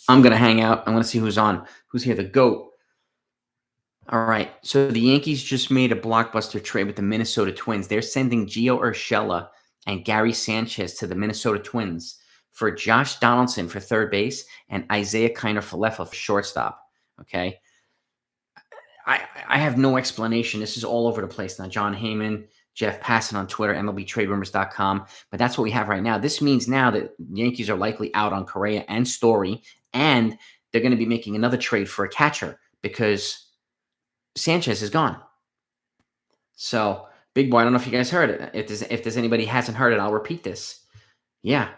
I'm gonna hang out. I'm gonna see who's on. Who's here? The GOAT. All right. So the Yankees just made a blockbuster trade with the Minnesota Twins. They're sending Gio Urshela and Gary Sanchez to the Minnesota Twins for Josh Donaldson for third base and Isaiah Kiner-Falefa for shortstop. Okay. I have no explanation. This is all over the place now. John Heyman, Jeff Passan on Twitter, MLBTradeRumors.com. But that's what we have right now. This means now that the Yankees are likely out on Correa and Story, and they're going to be making another trade for a catcher because Sanchez is gone. So, big boy, I don't know if you guys heard it. If there's anybody who hasn't heard it, I'll repeat this. Yeah.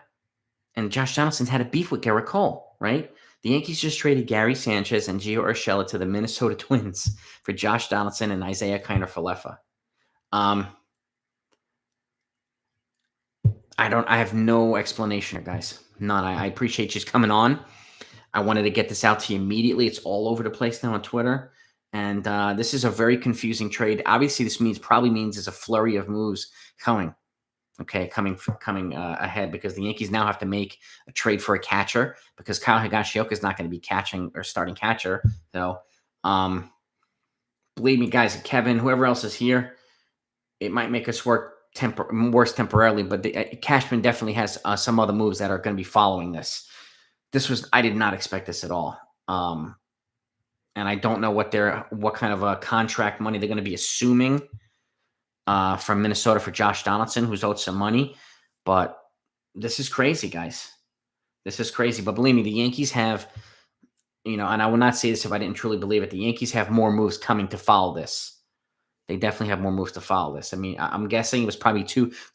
And Josh Donaldson's had a beef with Garrett Cole, right? The Yankees just traded Gary Sanchez and Gio Urshela to the Minnesota Twins for Josh Donaldson and Isaiah Kiner-Falefa. I have no explanation here, guys. None. I appreciate you just coming on. I wanted to get this out to you immediately. It's all over the place now on Twitter. And this is a very confusing trade. Obviously, this probably means there's a flurry of moves coming. Okay, coming ahead because the Yankees now have to make a trade for a catcher because Kyle Higashioka is not going to be catching or starting catcher. So, believe me, guys, Kevin, whoever else is here, it might make us work worse temporarily, but Cashman definitely has some other moves that are going to be following this. I did not expect this at all. And I don't know what kind of a contract money they're going to be assuming from Minnesota for Josh Donaldson, who's owed some money. But this is crazy, guys. This is crazy. But believe me, the Yankees have, and I will not say this if I didn't truly believe it, the Yankees have more moves coming to follow this. They definitely have more moves to follow this. I mean, I'm guessing it was probably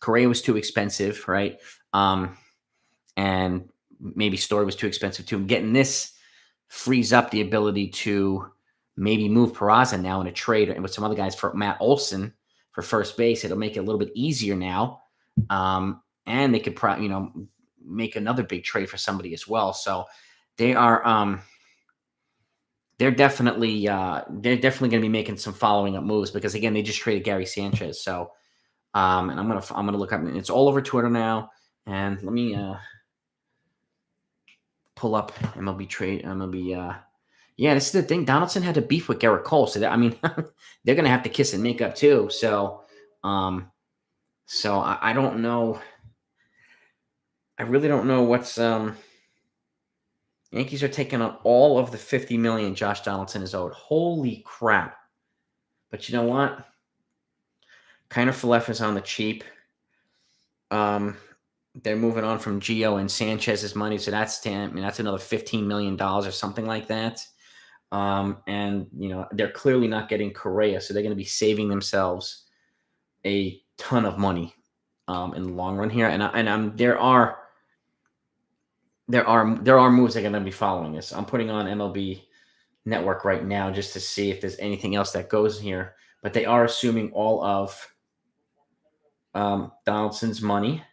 Correa was too expensive, right? And maybe Story was too expensive too. Getting this frees up the ability to maybe move Peraza now in a trade and with some other guys for Matt Olson for first base. It'll make it a little bit easier now. And they could make another big trade for somebody as well. So they are they're definitely going to be making some following up moves because again they just traded Gary Sanchez. So and I'm gonna look up. It's all over Twitter now. And let me pull up MLB trade. Yeah, this is the thing. Donaldson had a beef with Garrett Cole, so they're going to have to kiss and make up too. So, I don't know. I really don't know what's. Yankees are taking on all of the $50 million Josh Donaldson is owed. Holy crap! But you know what? Kiner-Falefa is on the cheap. They're moving on from Gio and Sanchez's money, so that's another $15 million or something like that. And they're clearly not getting Correa, so they're going to be saving themselves a ton of money in the long run here. And there are moves that are going to be following this. I'm putting on MLB Network right now just to see if there's anything else that goes here. But they are assuming all of Donaldson's money,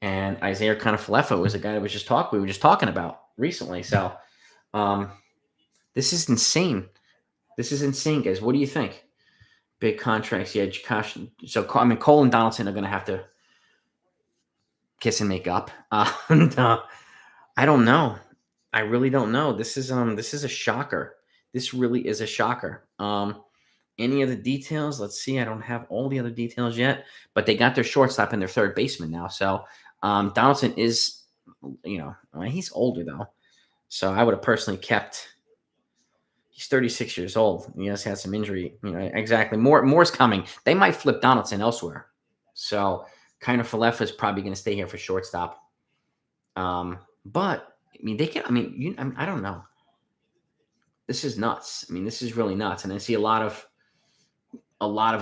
and Isaiah Kiner-Falefa was a guy that we were just talking about recently. So. This is insane. This is insane, guys. What do you think? Big contracts, yeah. So, Cole and Donaldson are going to have to kiss and make up. I don't know. I really don't know. This is a shocker. This really is a shocker. Any other details? Let's see. I don't have all the other details yet, but they got their shortstop and their third baseman now. So, Donaldson is, he's older though. So I would have personally kept. He's 36 years old. He has had some injury. Exactly. More's coming. They might flip Donaldson elsewhere. So Kiner-Falefa is probably going to stay here for shortstop. But they can. I don't know. This is nuts. This is really nuts, and I see a lot of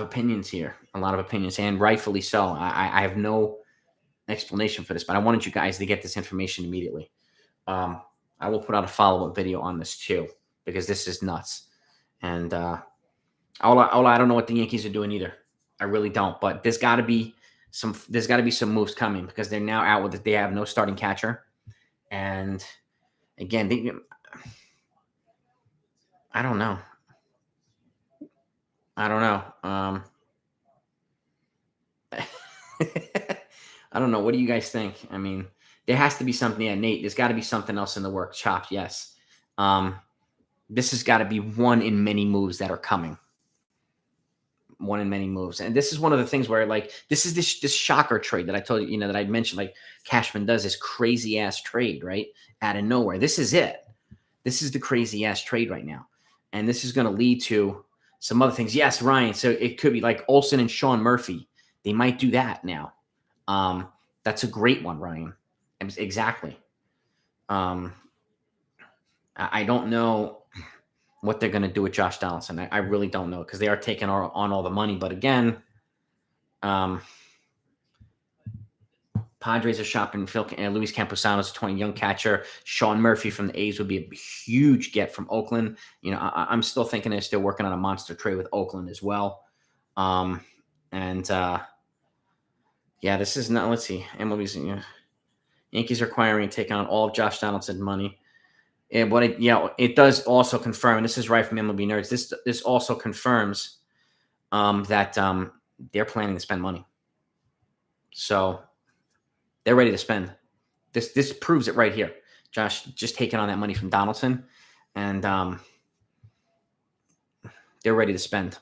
opinions here. A lot of opinions, and rightfully so. I have no explanation for this, but I wanted you guys to get this information immediately. I will put out a follow-up video on this too, because this is nuts. And I don't know what the Yankees are doing either. I really don't. But there's got to be some moves coming because they're now out with it. They have no starting catcher. And again, I don't know. I don't know. I don't know. What do you guys think? There has to be something. Yeah, Nate. There's got to be something else in the works. Chopped. Yes. This has got to be one in many moves that are coming. One in many moves. And this is one of the things where, like, this is this shocker trade that I told you, that I mentioned, like Cashman does this crazy ass trade, right? Out of nowhere. This is it. This is the crazy ass trade right now. And this is going to lead to some other things. Yes, Ryan. So it could be like Olsen and Sean Murphy. They might do that now. That's a great one, Ryan. Exactly. I don't know what they're going to do with Josh Donaldson. I really don't know, because they are taking on all the money. But again, Padres are shopping Phil and Luis Campusano's 20 young catcher. Sean Murphy from the A's would be a huge get from Oakland. I'm still thinking they're still working on a monster trade with Oakland as well. Yeah, this is not. Let's see. MLB's Yankees are acquiring and taking on all of Josh Donaldson's money. And what it does also confirm, and this is right from MLB Nerds. This also confirms that they're planning to spend money. So they're ready to spend. This proves it right here. Josh just taking on that money from Donaldson, and they're ready to spend.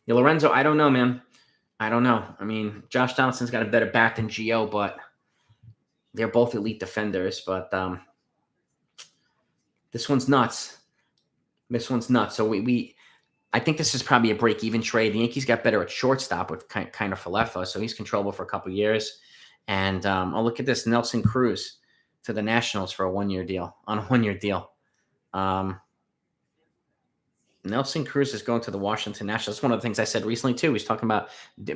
Lorenzo, I don't know, man. I don't know. I mean, Josh Donaldson's got a better bat than Gio, but they're both elite defenders. But this one's nuts. So I think this is probably a break-even trade. The Yankees got better at shortstop with kind of Falefa, so he's controllable for a couple years. And look at this, Nelson Cruz to the Nationals for a 1-year deal. Nelson Cruz is going to the Washington Nationals. That's one of the things I said recently too. He's talking about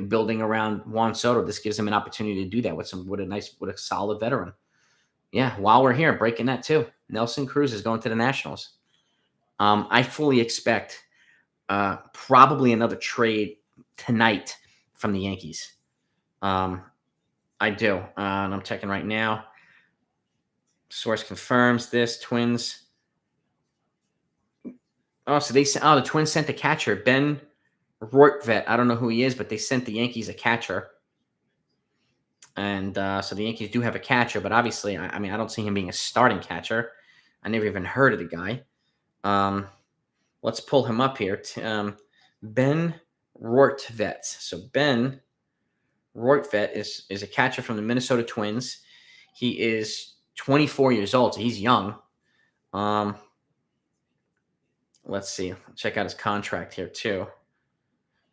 building around Juan Soto. This gives him an opportunity to do that with a solid veteran. Yeah, while we're here, breaking that too. Nelson Cruz is going to the Nationals. I fully expect probably another trade tonight from the Yankees. I do. And I'm checking right now. Source confirms this. Twins. Oh, so the Twins sent the catcher, Ben Rortvedt. I don't know who he is, but they sent the Yankees a catcher. And so the Yankees do have a catcher, but obviously, I mean, I don't see him being a starting catcher. I never even heard of the guy. Let's pull him up here. Ben Rortvedt. So Ben Rortvedt is a catcher from the Minnesota Twins. He is 24 years old, so he's young. Let's see. Check out his contract here too.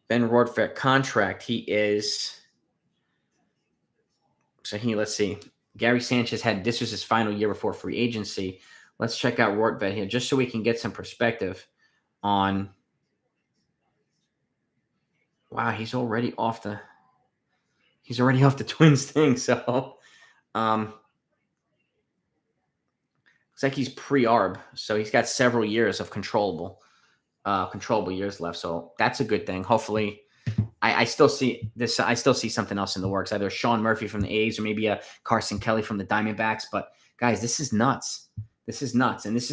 Ben Rortvedt contract. Let's see. Gary Sanchez this was his final year before free agency. Let's check out Rortvedt here just so we can get some perspective on. Wow, he's already off the Twins thing. So, looks like he's pre-arb, so he's got several years of controllable years left. So that's a good thing. Hopefully, I still see this. I still see something else in the works. Either Sean Murphy from the A's or maybe a Carson Kelly from the Diamondbacks. But guys, this is nuts. And this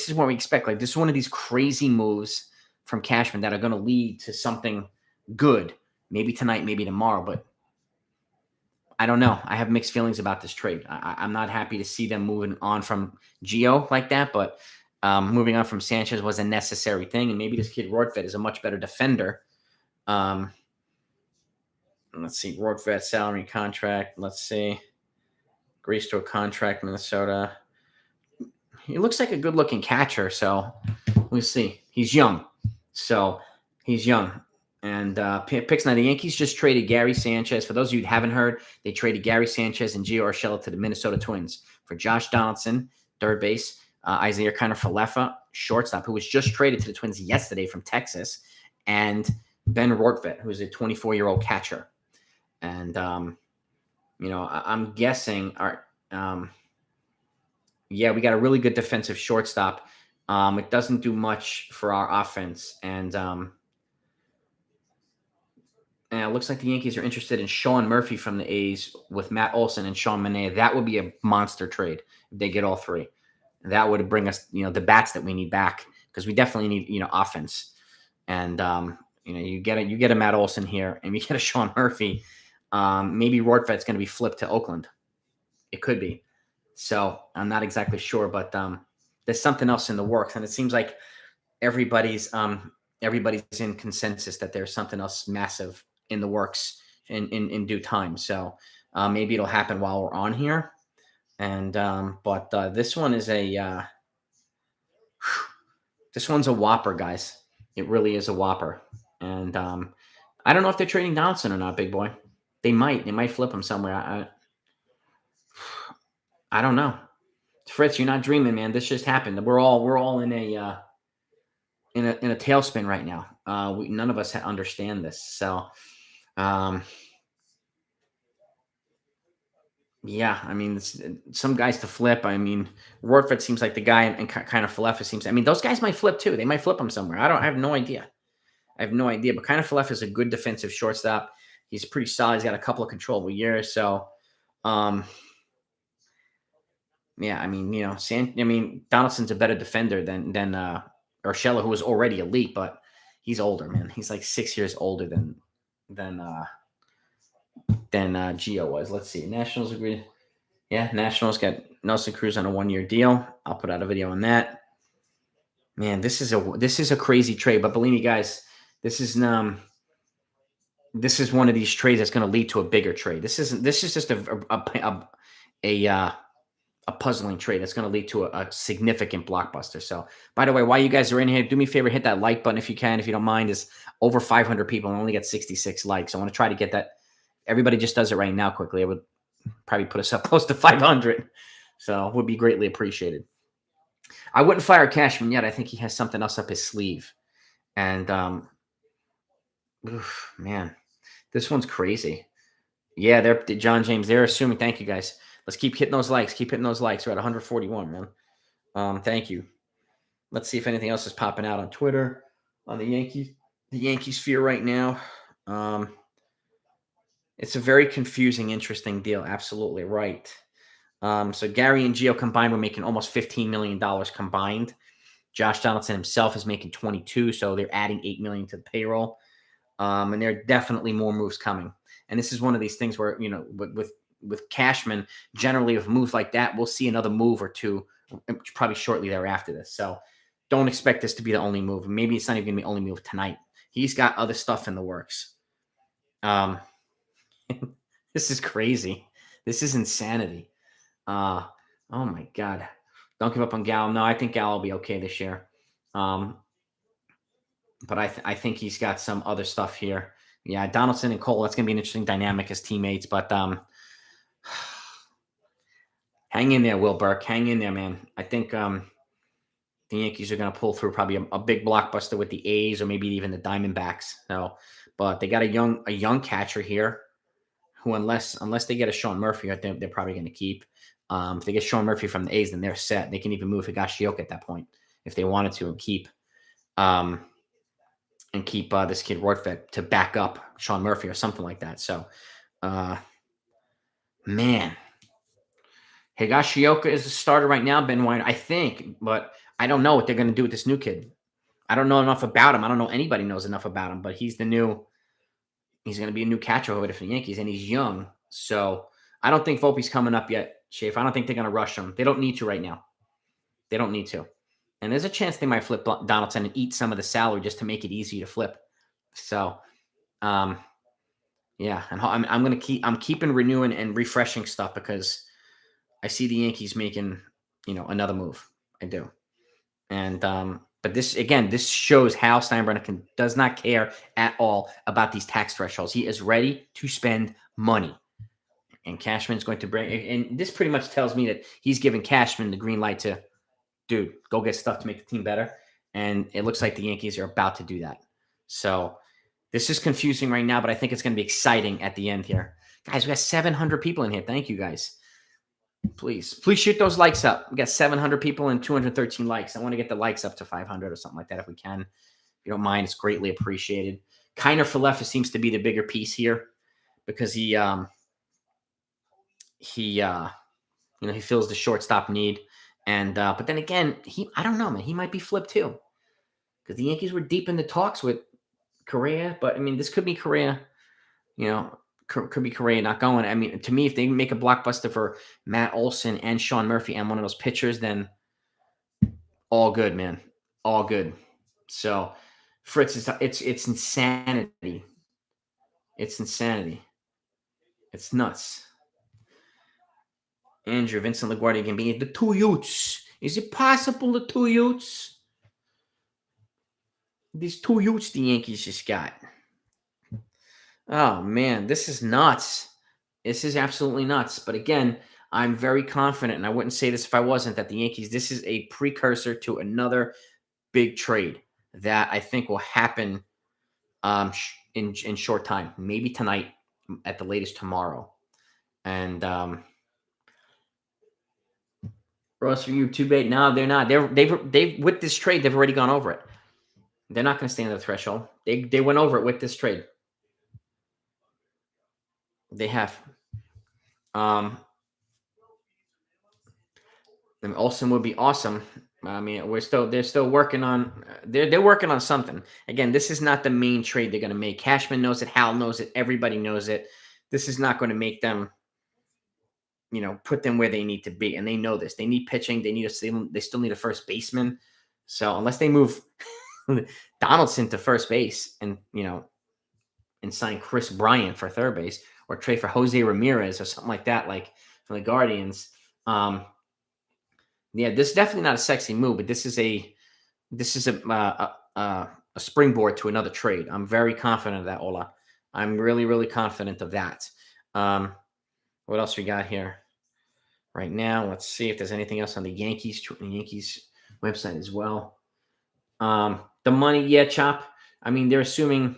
is what we expect. Like, this is one of these crazy moves from Cashman that are going to lead to something good. Maybe tonight, maybe tomorrow, but I don't know. I have mixed feelings about this trade. I'm not happy to see them moving on from Gio like that, but moving on from Sanchez was a necessary thing, and maybe this kid Rortvedt is a much better defender. Let's see, Rortvedt salary contract. Let's see, agrees to a contract, Minnesota. He looks like a good-looking catcher, so we'll see. He's young, And picks now, the Yankees just traded Gary Sanchez. For those of you who haven't heard, they traded Gary Sanchez and Gio Urshela to the Minnesota Twins for Josh Donaldson, third base, Isaiah Falefa, shortstop, who was just traded to the Twins yesterday from Texas, and Ben Rortvedt, who's a 24-year-old catcher. And, I'm guessing we got a really good defensive shortstop. It doesn't do much for our offense. And it looks like the Yankees are interested in Sean Murphy from the A's with Matt Olson and Sean Manaea. That would be a monster trade if they get all three. That would bring us, the bats that we need back, because we definitely need, offense. And you get a Matt Olson here, and you get a Sean Murphy. Maybe Rortvedt's going to be flipped to Oakland. It could be. So I'm not exactly sure, but there's something else in the works, and it seems like everybody's everybody's in consensus that there's something else massive in the works in due time. So maybe it'll happen while we're on here. And but this one is a this one's a whopper, guys. It really is a whopper. And I don't know if they're trading Donaldson or not, big boy. They might. They might flip him somewhere. I don't know. Fritz, you're not dreaming, man. This just happened. We're all in a tailspin right now. None of us understand this. So, um, yeah, I mean, some guys to flip. I mean, Rortvedt seems like the guy, and kind of Falefa seems. I mean, those guys might flip too. They might flip him somewhere. I have no idea. I have no idea. But kind of Falefa is a good defensive shortstop. He's pretty solid. He's got a couple of controllable years. So, um, yeah, I mean, Donaldson's a better defender than Urshela, who was already elite, but he's older, man. He's like 6 years older than Gio was. Let's see. Nationals agreed. Yeah, Nationals got Nelson Cruz on a 1-year deal. I'll put out a video on that. Man, this is a crazy trade, but believe me, guys, this is one of these trades that's going to lead to a bigger trade. This is just a puzzling trade that's going to lead to a significant blockbuster. So, by the way, while you guys are in here, do me a favor, hit that like button if you can, if you don't mind. Is over 500 people and only get 66 likes. I want to try to get that. Everybody just does it right now quickly. I would probably put us up close to 500. So it would be greatly appreciated. I wouldn't fire Cashman yet. I think he has something else up his sleeve. And, man, this one's crazy. Yeah, they're John James. They're assuming. Thank you, guys. Let's keep hitting those likes. Keep hitting those likes. We're at 141, man. Thank you. Let's see if anything else is popping out on Twitter on the Yankee sphere right now. It's a very confusing, interesting deal. Absolutely right. So Gary and Gio combined were making almost $15 million combined. Josh Donaldson himself is making 22, so they're adding $8 million to the payroll. And there are definitely more moves coming. And this is one of these things where, with Cashman, generally with moves like that, we'll see another move or two probably shortly thereafter this. So don't expect this to be the only move. Maybe it's not even going to be the only move tonight. He's got other stuff in the works. This is crazy. This is insanity. Oh my God. Don't give up on Gallo. No, I think Gallo will be okay this year. But I think he's got some other stuff here. Yeah, Donaldson and Cole, that's going to be an interesting dynamic as teammates. But hang in there, Will Burke. Hang in there, man. I think the Yankees are going to pull through probably a big blockbuster with the A's or maybe even the Diamondbacks. So, but they got a young catcher here who, unless they get a Sean Murphy, I think they're probably going to keep. If they get Sean Murphy from the A's, then they're set. They can even move Higashioka at that point if they wanted to and keep this kid Rortvedt to back up Sean Murphy or something like that. So, man, Higashioka is the starter right now, Ben Wine, I think, but I don't know what they're going to do with this new kid. I don't know enough about him. I don't know anybody knows enough about him, but he's going to be a new catcher over for the Yankees, and he's young. So I don't think Volpe's coming up yet, Shafe. I don't think they're going to rush him. They don't need to right now. They don't need to. And there's a chance they might flip Donaldson and eat some of the salary just to make it easy to flip. So, yeah, and I'm keeping renewing and refreshing stuff because I see the Yankees making, another move. I do. And, but this shows how Steinbrenner does not care at all about these tax thresholds. He is ready to spend money. And Cashman's going to and this pretty much tells me that he's giving Cashman the green light to, dude, go get stuff to make the team better. And it looks like the Yankees are about to do that. So this is confusing right now, but I think it's going to be exciting at the end here. Guys, we got 700 people in here. Thank you, guys. Please shoot those likes up. We got 700 people and 213 likes. I want to get the likes up to 500 or something like that if we can. If you don't mind, it's greatly appreciated. Kiner Falefa seems to be the bigger piece here because he fills the shortstop need. And but then again, I don't know, man. He might be flipped too because the Yankees were deep in the talks with Correa. But I mean, this could be Correa. could be Correa not going. I mean, to me, if they make a blockbuster for Matt Olson and Sean Murphy and one of those pitchers, then all good, man. All good. So Fritz is it's insanity. It's insanity. It's nuts. Andrew, Vincent LaGuardia can be the two Utes. Is it possible the two Utes? These two Utes the Yankees just got. Oh man, this is nuts. This is absolutely nuts. But again, I'm very confident, and I wouldn't say this if I wasn't, that the Yankees, this is a precursor to another big trade that I think will happen in short time, maybe tonight, at the latest tomorrow. And Ross for you, too bad. No, they're not. They've with this trade, they've already gone over it. They're not going to stand the threshold. They went over it with this trade. They have. And Olsen would be awesome. I mean, they're still working on they're working on something. Again, this is not the main trade they're going to make. Cashman knows it, Hal knows it, everybody knows it. This is not going to make them, put them where they need to be, and they know this. They need pitching. They still need a first baseman. So unless they move Donaldson to first base and sign Chris Bryant for third base or trade for Jose Ramirez or something like that, like from the Guardians. Yeah, this is definitely not a sexy move, but this is a springboard to another trade. I'm very confident of that, Ola. I'm really, really confident of that. What else we got here right now? Let's see if there's anything else on the Yankees website as well. The money, yeah, Chop. I mean, they're assuming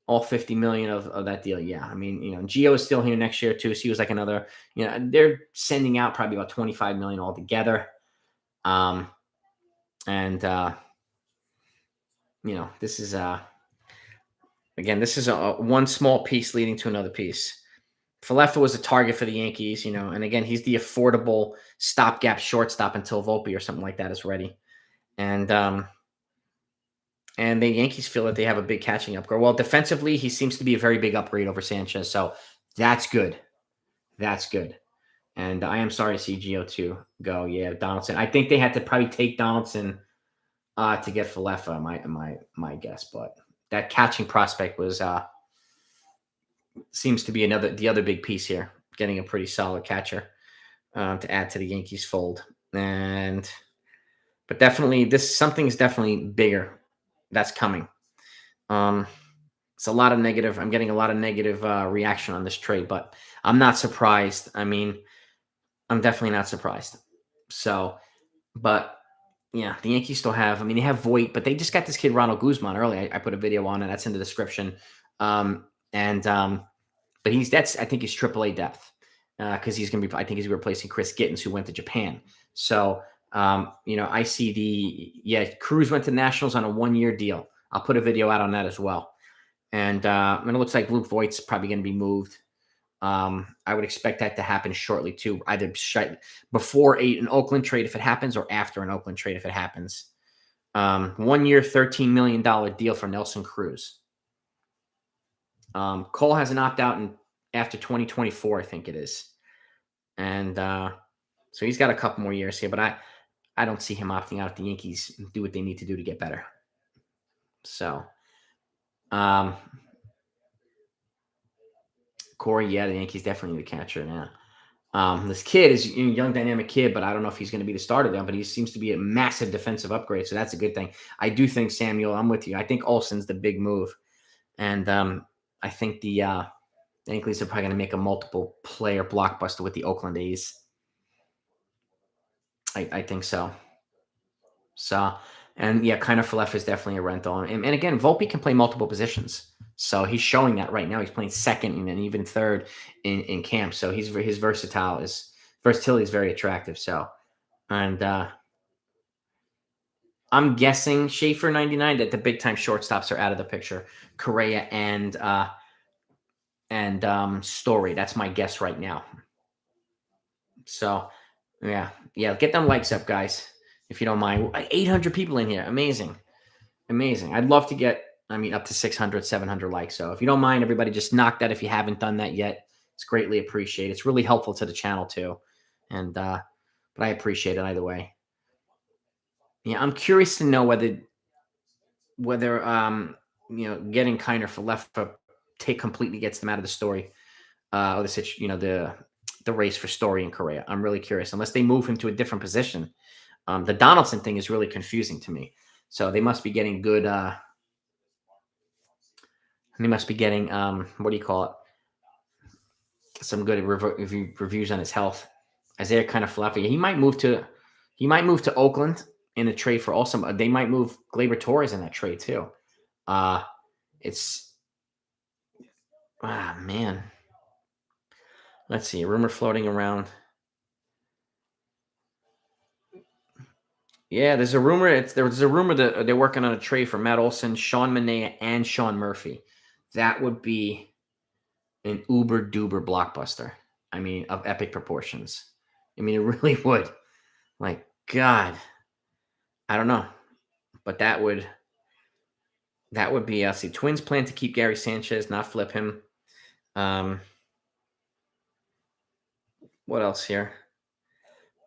all 50 million of that deal. Yeah. I mean, Gio is still here next year too. So he was like another, they're sending out probably about 25 million altogether. This is this is a one small piece leading to another piece. Falefa was a target for the Yankees, and again, he's the affordable stopgap shortstop until Volpe or something like that is ready. And the Yankees feel that they have a big catching upgrade. Well, defensively, he seems to be a very big upgrade over Sanchez. So that's good. That's good. And I am sorry to see Gio to go. Yeah, Donaldson. I think they had to probably take Donaldson to get Falefa, my guess. But that catching prospect was seems to be the other big piece here, getting a pretty solid catcher to add to the Yankees fold. But definitely, something's definitely bigger that's coming. It's a lot of negative. I'm getting a lot of negative reaction on this trade, but I'm not surprised. I mean, I'm definitely not surprised. So, but yeah, the Yankees still have. I mean, they have Voit, but they just got this kid Ronald Guzman early. I put a video on it. That's in the description. But I think he's AAA depth because he's going to be. I think he's replacing Chris Gittens, who went to Japan. So, I see Cruz went to Nationals on a 1-year deal. I'll put a video out on that as well. And it looks like Luke Voigt's probably going to be moved. I would expect that to happen shortly too, either before an Oakland trade if it happens, or after an Oakland trade if it happens. 1 year, $13 million deal for Nelson Cruz. Cole has an opt-out after 2024, I think it is. And so he's got a couple more years here, but I don't see him opting out if the Yankees do what they need to do to get better. So, Corey, yeah, the Yankees definitely need a catcher now. This kid is a young, dynamic kid, but I don't know if he's going to be the starter there, but he seems to be a massive defensive upgrade, so that's a good thing. I do think, Samuel, I'm with you. I think Olsen's the big move. And I think the Yankees are probably going to make a multiple-player blockbuster with the Oakland A's. I think so. So, and yeah, kind of Falefa is definitely a rental. And again, Volpe can play multiple positions. So he's showing that right now. He's playing second and even third in camp. So his versatility is very attractive. So, and I'm guessing Schaefer 99 that the big time shortstops are out of the picture. Correa and Story. That's my guess right now. So, yeah, get them likes up, guys, if you don't mind. 800 people in here. Amazing. I'd love to get I mean, up to 600, 700 likes. So if you don't mind, everybody just knock that if you haven't done that yet. It's greatly appreciated. It's really helpful to the channel too. And, but I appreciate it either way. Yeah, I'm curious to know whether getting Kiner for left for take completely gets them out of the story, or the race for Story in Korea. I'm really curious. Unless they move him to a different position, the Donaldson thing is really confusing to me. So they must be getting good. They must be getting what do you call it? Some good reviews on his health. Isaiah kind of fluffy. He might move to Oakland in a trade for also. They might move Gleyber Torres in that trade too. Uh it's man. Let's see. A rumor floating around. Yeah, there's a rumor. There's a rumor that they're working on a trade for Matt Olson, Sean Manaea, and Sean Murphy. That would be an uber duber blockbuster. I mean, of epic proportions. I mean, it really would. Like, God, I don't know, but that would be. See, Twins plan to keep Gary Sanchez, not flip him. What else here?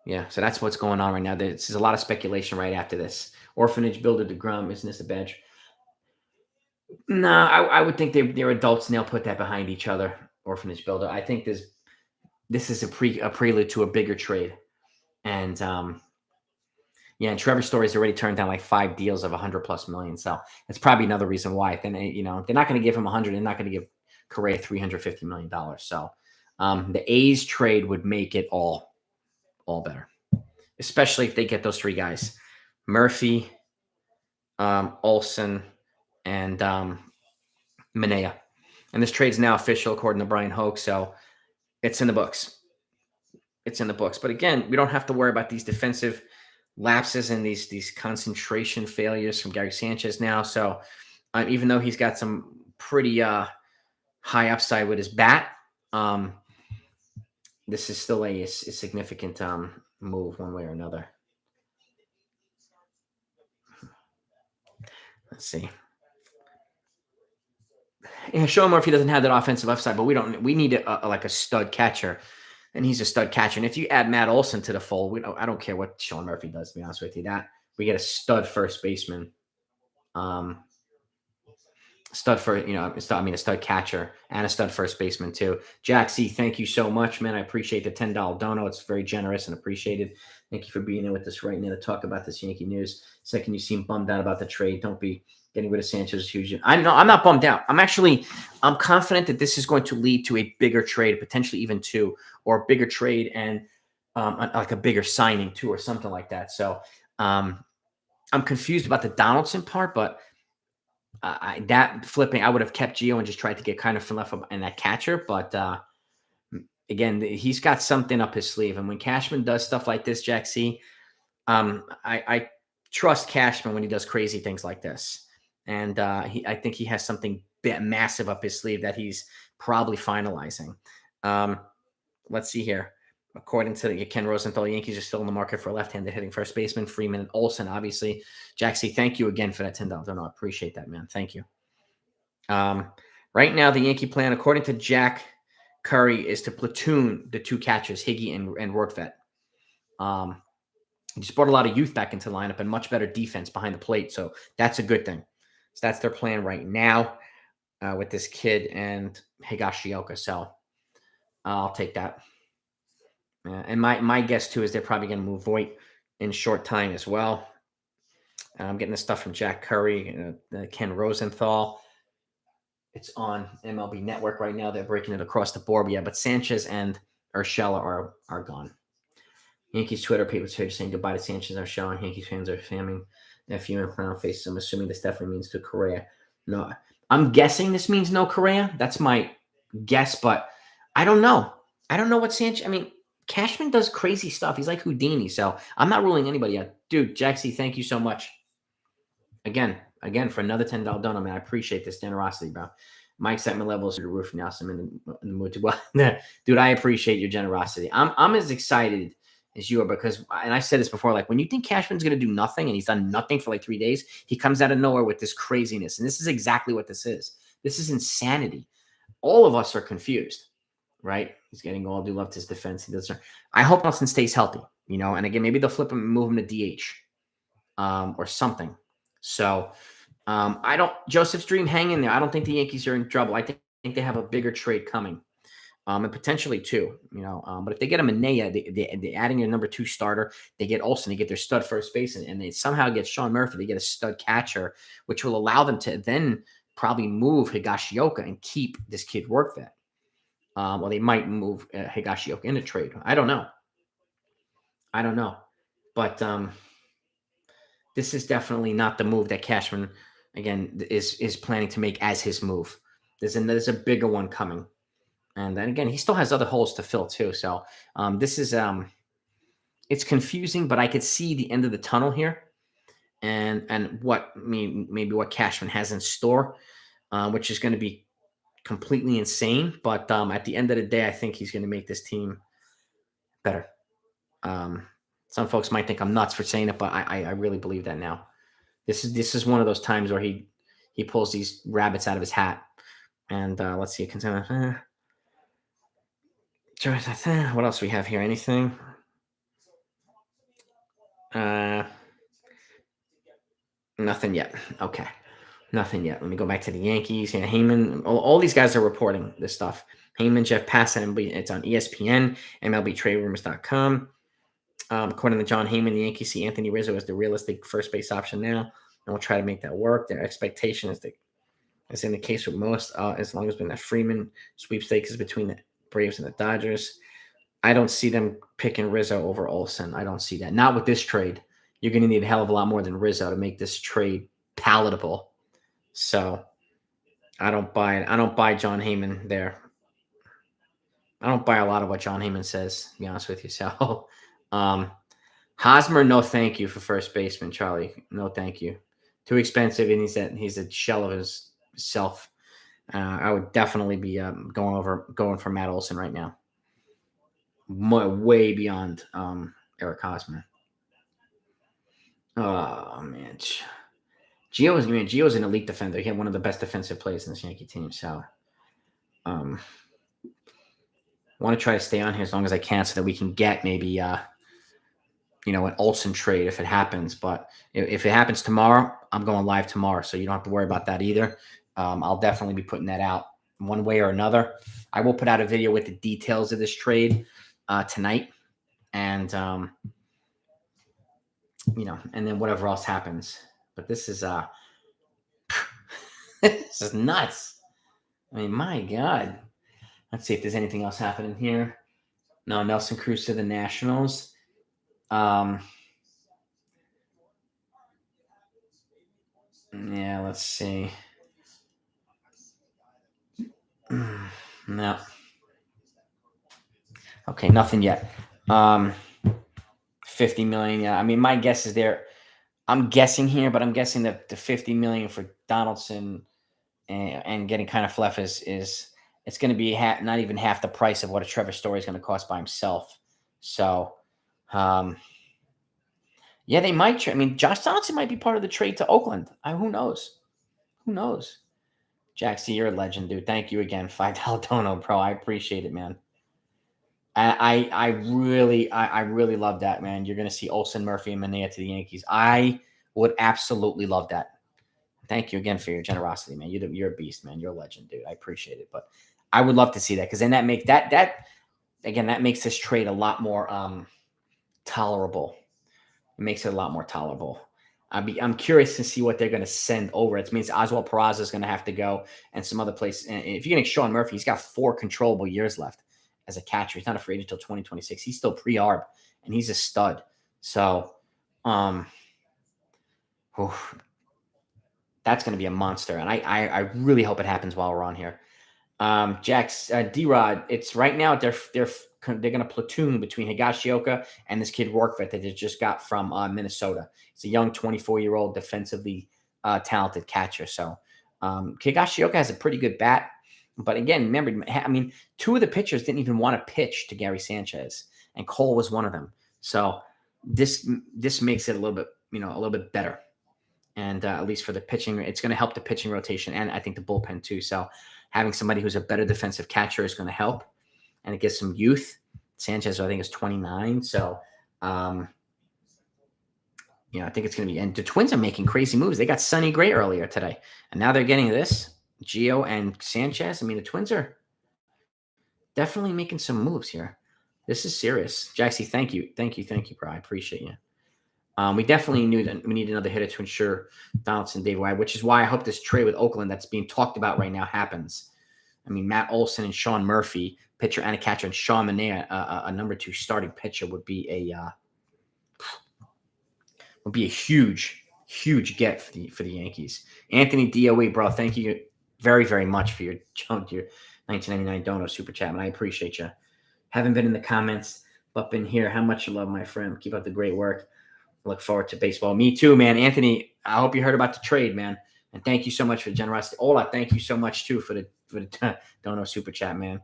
Yeah, so that's what's going on right now. There's a lot of speculation right after this. Orphanage builder DeGrom, isn't this a badge? No, I would think they're adults and they'll put that behind each other. Orphanage builder. I think this is a prelude to a bigger trade, and yeah, and Trevor Story's already turned down like 5 deals of 100+ million, so that's probably another reason why. Then they're not going to give him 100. They're not going to give Correa $350 million. So the A's trade would make it all better, especially if they get those three guys: Murphy, Olson, and Manaea. And this trade's now official according to Brian Hoke, so it's in the books. It's in the books. But again, we don't have to worry about these defensive lapses and these concentration failures from Gary Sanchez now. So even though he's got some pretty high upside with his bat, this is still a significant move one way or another. Let's see. Yeah, Sean Murphy doesn't have that offensive upside, but we need like a stud catcher, and he's a stud catcher. And if you add Matt Olson to the fold, I don't care what Sean Murphy does. To be honest with you, that we get a stud first baseman, a stud catcher and a stud first baseman too. Jack C, thank you so much, man. I appreciate the $10 dono. It's very generous and appreciated. Thank you for being there with us right now to talk about this Yankee news. Second, you seem bummed out about the trade. Don't be getting rid of Sanchez is huge. I'm not bummed out. I'm confident that this is going to lead to a bigger trade, potentially even two, or a bigger trade and like a bigger signing too, or something like that. So I'm confused about the Donaldson part, but that flipping, I would have kept Gio and just tried to get kind of from left and that catcher. But again, he's got something up his sleeve. And when Cashman does stuff like this, Jack C, I trust Cashman when he does crazy things like this. And I think he has something massive up his sleeve that he's probably finalizing. Let's see here. According to Ken Rosenthal, Yankees are still in the market for a left-handed hitting first baseman. Freeman and Olson, obviously. Jack C, thank you again for that $10. I appreciate that, man. Thank you. Right now, the Yankee plan, according to Jack Curry, is to platoon the two catchers, Higgy and Rortvedt. He just brought a lot of youth back into the lineup and much better defense behind the plate, so that's a good thing. So that's their plan right now with this kid and Higashioka. So I'll take that. And my guess, too, is they're probably going to move Voit in short time as well. I'm getting this stuff from Jack Curry, Ken Rosenthal. It's on MLB Network right now. They're breaking it across the board. But Sanchez and Urshela are gone. Yankees Twitter people saying goodbye to Sanchez and Urshela. Yankees fans are famming their few and clown faces. I'm assuming this definitely means to Correa. No, I'm guessing this means no Correa. That's my guess, but I don't know. I don't know what Sanchez. I mean, Cashman does crazy stuff. He's like Houdini, so I'm not ruling anybody out. Dude, Jaxie, thank you so much. Again, for another $10 dono, man. I appreciate this generosity, bro. My excitement level is through the roof now, so I'm in the mood to. Well, dude, I appreciate your generosity. I'm as excited is Ewer, because, and I said this before, like when you think Cashman's going to do nothing and he's done nothing for like 3 days, he comes out of nowhere with this craziness. And this is exactly what this is. This is insanity. All of us are confused, right? He's getting all due love to his defense. He does. I hope Donaldson stays healthy, and again, maybe they'll flip him and move him to DH or something. So I don't, Joseph's dream, hang in there. I don't think the Yankees are in trouble. I think they have a bigger trade coming. And potentially two, but if they get a Manea, they adding a number 2 starter, they get Olson, they get their stud first baseman, and they somehow get Sean Murphy, they get a stud catcher, which will allow them to then probably move Higashioka and keep this kid Rortvedt. Well, they might move Higashioka in a trade. I don't know. But this is definitely not the move that Cashman, again, is planning to make as his move. There's a bigger one coming. And then again, he still has other holes to fill too. So this is it's confusing, but I could see the end of the tunnel here, and what maybe what Cashman has in store, which is going to be completely insane. But at the end of the day, I think he's going to make this team better. Some folks might think I'm nuts for saying it, but I really believe that now. This is one of those times where he pulls these rabbits out of his hat. And let's see, what else we have here? Anything? Nothing yet. Okay. Nothing yet. Let me go back to the Yankees. Yeah, Heyman. All these guys are reporting this stuff. Heyman, Jeff Passan, it's on ESPN, MLBTradeRumors.com. According to John Heyman, the Yankees see Anthony Rizzo as the realistic first base option now, and we'll try to make that work. Their expectation is as in the case with most, as long as been that Freeman sweepstakes is between the Braves and the Dodgers. I don't see them picking Rizzo over Olson. I don't see that. Not with this trade. You're going to need a hell of a lot more than Rizzo to make this trade palatable. So I don't buy it. I don't buy John Heyman there. I don't buy a lot of what John Heyman says, to be honest with you. So Hosmer, no thank you for first baseman, Charlie. No thank you. Too expensive, and he's a shell of himself. I would definitely be going for Matt Olson right now. Way beyond Eric Hosmer. Oh man, Gio's an elite defender. He had one of the best defensive players in this Yankee team. So, want to try to stay on here as long as I can so that we can get maybe an Olson trade if it happens. But if it happens tomorrow, I'm going live tomorrow, so you don't have to worry about that either. I'll definitely be putting that out one way or another. I will put out a video with the details of this trade tonight, and and then whatever else happens. But this is this is nuts. I mean, my God. Let's see if there's anything else happening here. No, Nelson Cruz to the Nationals. Yeah, let's see. No. Okay, nothing yet. 50 million. Yeah, I mean, my guess is I'm guessing here, but I'm guessing that the 50 million for Donaldson and getting kind of fluff is it's going to be not even half the price of what a Trevor Story is going to cost by himself. So, yeah, they might. I mean, Josh Donaldson might be part of the trade to Oakland. Who knows? Who knows? Jaxie, you're a legend, dude. Thank you again. $5 dono, bro. I appreciate it, man. I really love that, man. You're going to see Olson, Murphy, and Manea to the Yankees. I would absolutely love that. Thank you again for your generosity, man. You're a beast, man. You're a legend, dude. I appreciate it. But I would love to see that, because then that makes this trade a lot more tolerable. It makes it a lot more tolerable. I'm curious to see what they're going to send over. It means Oswald Peraza is going to have to go, and some other place. And if you're getting Sean Murphy, he's got 4 controllable years left as a catcher. He's not a free agent until 2026. He's still pre-arb, and he's a stud. So, that's going to be a monster, and I really hope it happens while we're on here. Jax, D-Rod, it's right now they're going to platoon between Higashioka and this kid Rortvedt that they just got from Minnesota. It's a young 24-year-old defensively talented catcher. So Higashioka has a pretty good bat. But again, remember, I mean, 2 of the pitchers didn't even want to pitch to Gary Sanchez, and Cole was one of them. So this makes it a little bit better. And at least for the pitching, it's going to help the pitching rotation and I think the bullpen too. So having somebody who's a better defensive catcher is going to help, and it gives some youth. Sanchez, I think, is 29. So, I think it's going to be. And the Twins are making crazy moves. They got Sonny Gray earlier today, and now they're getting this Gio and Sanchez. I mean, the Twins are definitely making some moves here. This is serious. Jaxie, thank you, bro. I appreciate you. We definitely knew that we need another hitter to ensure Donaldson, Dave White, which is why I hope this trade with Oakland that's being talked about right now happens. I mean, Matt Olson and Sean Murphy, pitcher and a catcher, and Sean Manaea, a number 2 starting pitcher, would be a huge get for the Yankees. Anthony DOE, bro, thank you very, very much for your 1999 Dono super chat, man. I appreciate you. Haven't been in the comments, but been here. How much you love, my friend. Keep up the great work. Look forward to baseball. Me too, man. Anthony, I hope you heard about the trade, man. And thank you so much for the generosity. Ola, thank you so much too for the Dono super chat, man.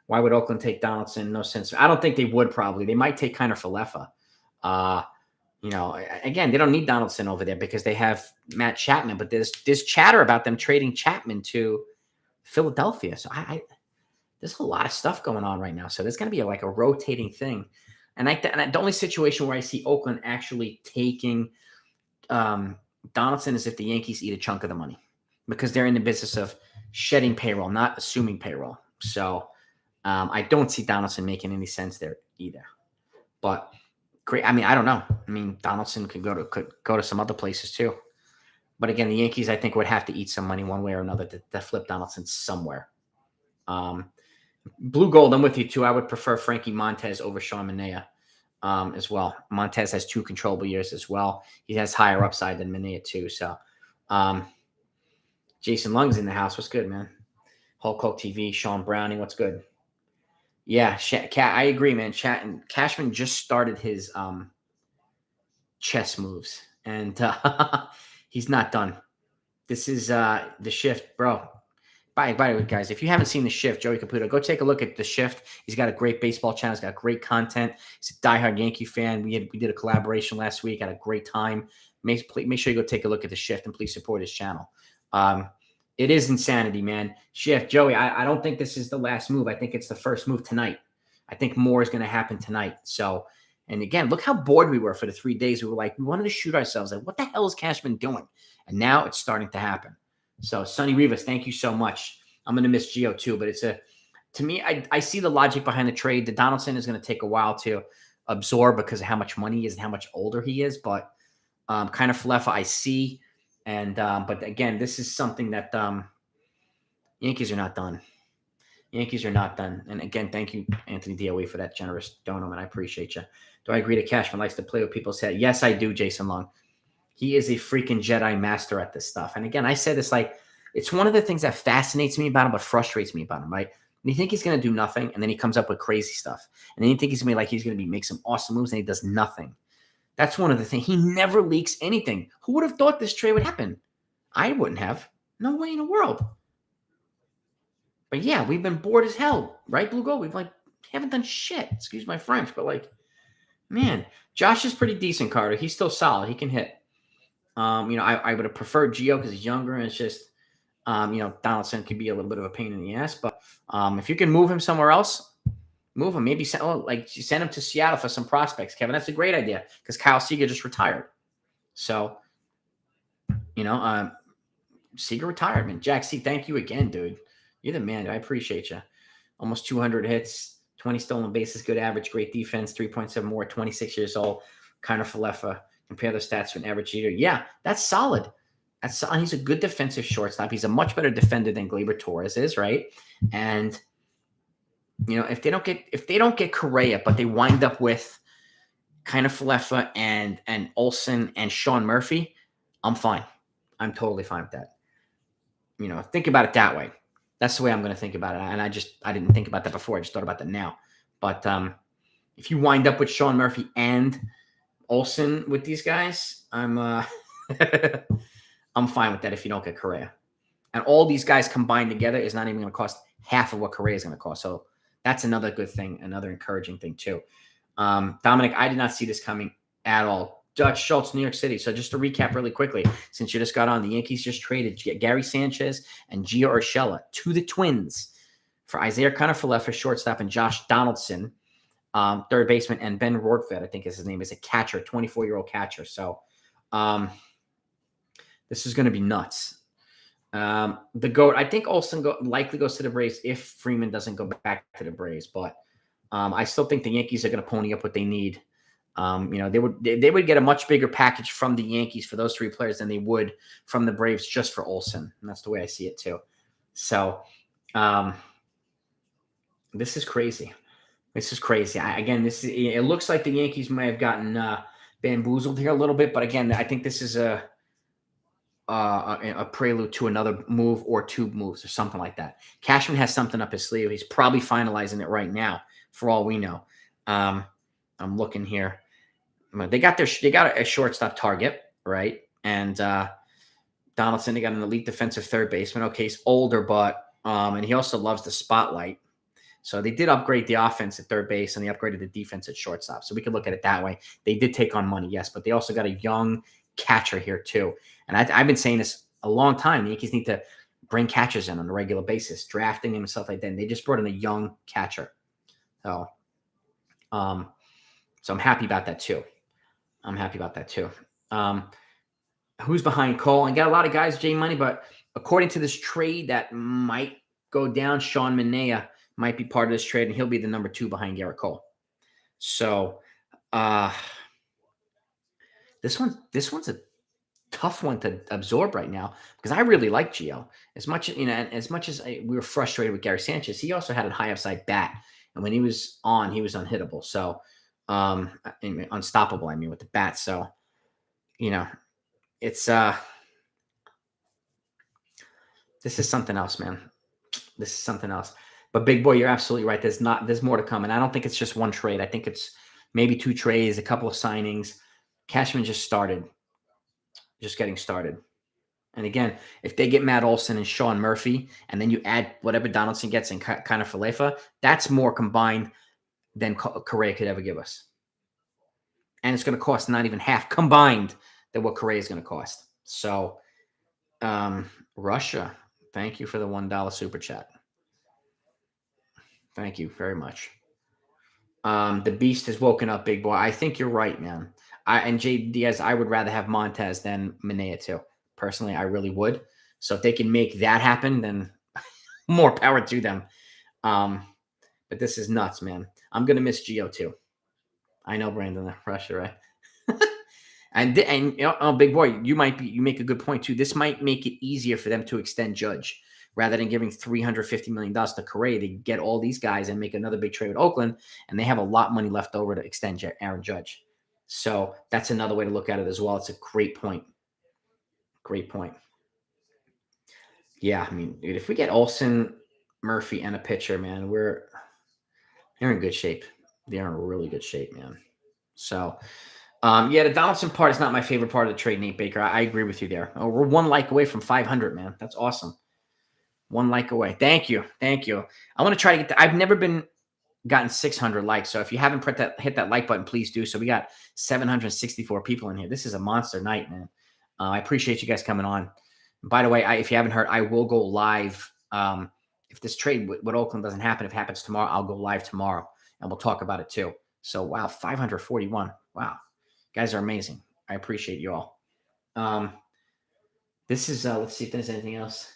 Why would Oakland take Donaldson? No sense. I don't think they would. Probably they might take Kiner Falefa. Again, they don't need Donaldson over there because they have Matt Chapman. But there's chatter about them trading Chapman to Philadelphia. So there's a lot of stuff going on right now. So there's going to be a rotating thing. And the only situation where I see Oakland actually taking Donaldson is if the Yankees eat a chunk of the money, because they're in the business of shedding payroll, not assuming payroll. So I don't see Donaldson making any sense there either. But great. I mean, I don't know. I mean, Donaldson could go to some other places too. But again, the Yankees, I think, would have to eat some money one way or another to flip Donaldson somewhere. Blue Gold, I'm with you too. I would prefer Frankie Montez over Sean Manaea as well. Montez has 2 controllable years as well. He has higher upside than Manaea too. So Jason Lung's in the house. What's good, man? Hulk Hulk TV, Sean Browning, what's good? Yeah, I agree, man. Cashman just started his chess moves, and he's not done. This is the shift, bro. By the way, guys, if you haven't seen The Shift, Joey Caputo, go take a look at The Shift. He's got a great baseball channel. He's got great content. He's a diehard Yankee fan. We did a collaboration last week. Had a great time. Make sure you go take a look at The Shift and please support his channel. It is insanity, man. Shift, Joey, I don't think this is the last move. I think it's the first move tonight. I think more is going to happen tonight. So, and again, look how bored we were for the 3 days. We wanted to shoot ourselves. Like, what the hell is Cashman doing? And now it's starting to happen. So, Sonny Rivas, thank you so much. I'm going to miss Gio too, but to me, I see the logic behind the trade. The Donaldson is going to take a while to absorb because of how much money he is and how much older he is. But kind of Falefa, I see. And but again, this is something that Yankees are not done. Yankees are not done. And again, thank you, Anthony DOE, for that generous dono, and I appreciate you. Do I agree that Cashman likes to play with people's head? Yes, I do, Jason Long. He is a freaking Jedi master at this stuff. And again, I say this it's one of the things that fascinates me about him, but frustrates me about him, right? And you think he's going to do nothing, and then he comes up with crazy stuff. And then you think he's going to make some awesome moves, and he does nothing. That's one of the things. He never leaks anything. Who would have thought this trade would happen? I wouldn't have. No way in the world. But yeah, we've been bored as hell, right, Blue Gold? We've haven't done shit. Excuse my French, but man, Josh is pretty decent, Carter. He's still solid. He can hit. I would have preferred Gio because he's younger, and it's just, Donaldson could be a little bit of a pain in the ass. But if you can move him somewhere else, move him. Maybe send him to Seattle for some prospects, Kevin. That's a great idea because Kyle Seager just retired. So, Seager retired, man. Jack C, thank you again, dude. You're the man. I appreciate you. Almost 200 hits, 20 stolen bases, good average, great defense, 3.7 more, 26 years old. Kiner Falefa. Compare the stats to an average hitter. Yeah, that's solid. He's a good defensive shortstop. He's a much better defender than Gleyber Torres is, right? And if they don't get Correa, but they wind up with Kiner Falefa and Olson and Sean Murphy, I'm fine. I'm totally fine with that. Think about it that way. That's the way I'm going to think about it. And I didn't think about that before. I just thought about that now. But if you wind up with Sean Murphy and Olson with these guys, I'm I'm fine with that if you don't get Correa. And all these guys combined together is not even going to cost half of what Correa is going to cost. So that's another good thing, another encouraging thing too. Dominic, I did not see this coming at all. Dutch Schultz, New York City. So just to recap really quickly, since you just got on, the Yankees just traded Gary Sanchez and Gio Urshela to the Twins for Isaiah Kiner-Falefa, shortstop, and Josh Donaldson, third baseman, and Ben Rortvedt, I think is his name, is a catcher, 24-year-old catcher. So this is going to be nuts. The GOAT, I think Olsen likely goes to the Braves if Freeman doesn't go back to the Braves, but I still think the Yankees are going to pony up what they need. They would get a much bigger package from the Yankees for those three players than they would from the Braves just for Olsen, and that's the way I see it too. So this is crazy. This is crazy. It looks like the Yankees may have gotten bamboozled here a little bit, but again, I think this is a prelude to another move or two moves or something like that. Cashman has something up his sleeve. He's probably finalizing it right now, for all we know. I'm looking here. They got a shortstop target, right? And Donaldson, they got an elite defensive third baseman. Okay, he's older, but and he also loves the spotlight. So they did upgrade the offense at third base, and they upgraded the defense at shortstop. So we could look at it that way. They did take on money, yes, but they also got a young catcher here too. And I've been saying this a long time. The Yankees need to bring catchers in on a regular basis, drafting them and stuff like that. And they just brought in a young catcher. So I'm happy about that too. Who's behind Cole? I got a lot of guys, J Money, but according to this trade that might go down, Sean Manaea might be part of this trade, and he'll be the number 2 behind Garrett Cole. So this one's a tough one to absorb right now because I really like Gio. As much as we were frustrated with Gary Sanchez, he also had a high upside bat, and when he was on, he was unhittable. So unstoppable. I mean, with the bat. So it's this is something else, man. This is something else. But big boy, you're absolutely right. There's more to come, and I don't think it's just one trade. I think it's maybe 2 trades, a couple of signings. Cashman just getting started. And again, if they get Matt Olson and Sean Murphy, and then you add whatever Donaldson gets and Kiner-Falefa, that's more combined than Correa could ever give us. And it's going to cost not even half combined than what Correa is going to cost. So, Russia, thank you for the $1 super chat. Thank you very much. The beast has woken up, big boy. I think you're right, man. And Jay Diaz, I would rather have Montez than Manaea too. Personally, I really would. So if they can make that happen, then more power to them. But this is nuts, man. I'm gonna miss Gio too. I know, Brandon, Russia, right? and big boy, you make a good point too. This might make it easier for them to extend Judge. Rather than giving $350 million to Correa, they get all these guys and make another big trade with Oakland, and they have a lot of money left over to extend Aaron Judge. So that's another way to look at it as well. It's a great point. Great point. Yeah, I mean, dude, if we get Olsen, Murphy, and a pitcher, man, they're in good shape. They're in really good shape, man. So, the Donaldson part is not my favorite part of the trade, Nate Baker. I agree with you there. Oh, we're 1 like away from 500, man. That's awesome. 1 like away. Thank you. I want to try to get I've never gotten 600 likes. So if you haven't hit that like button, please do. So we got 764 people in here. This is a monster night, man. I appreciate you guys coming on. And by the way, if you haven't heard, I will go live. If this trade with Oakland doesn't happen, if it happens tomorrow, I'll go live tomorrow and we'll talk about it too. So wow, 541. Wow. You guys are amazing. I appreciate you all. This is let's see if there's anything else.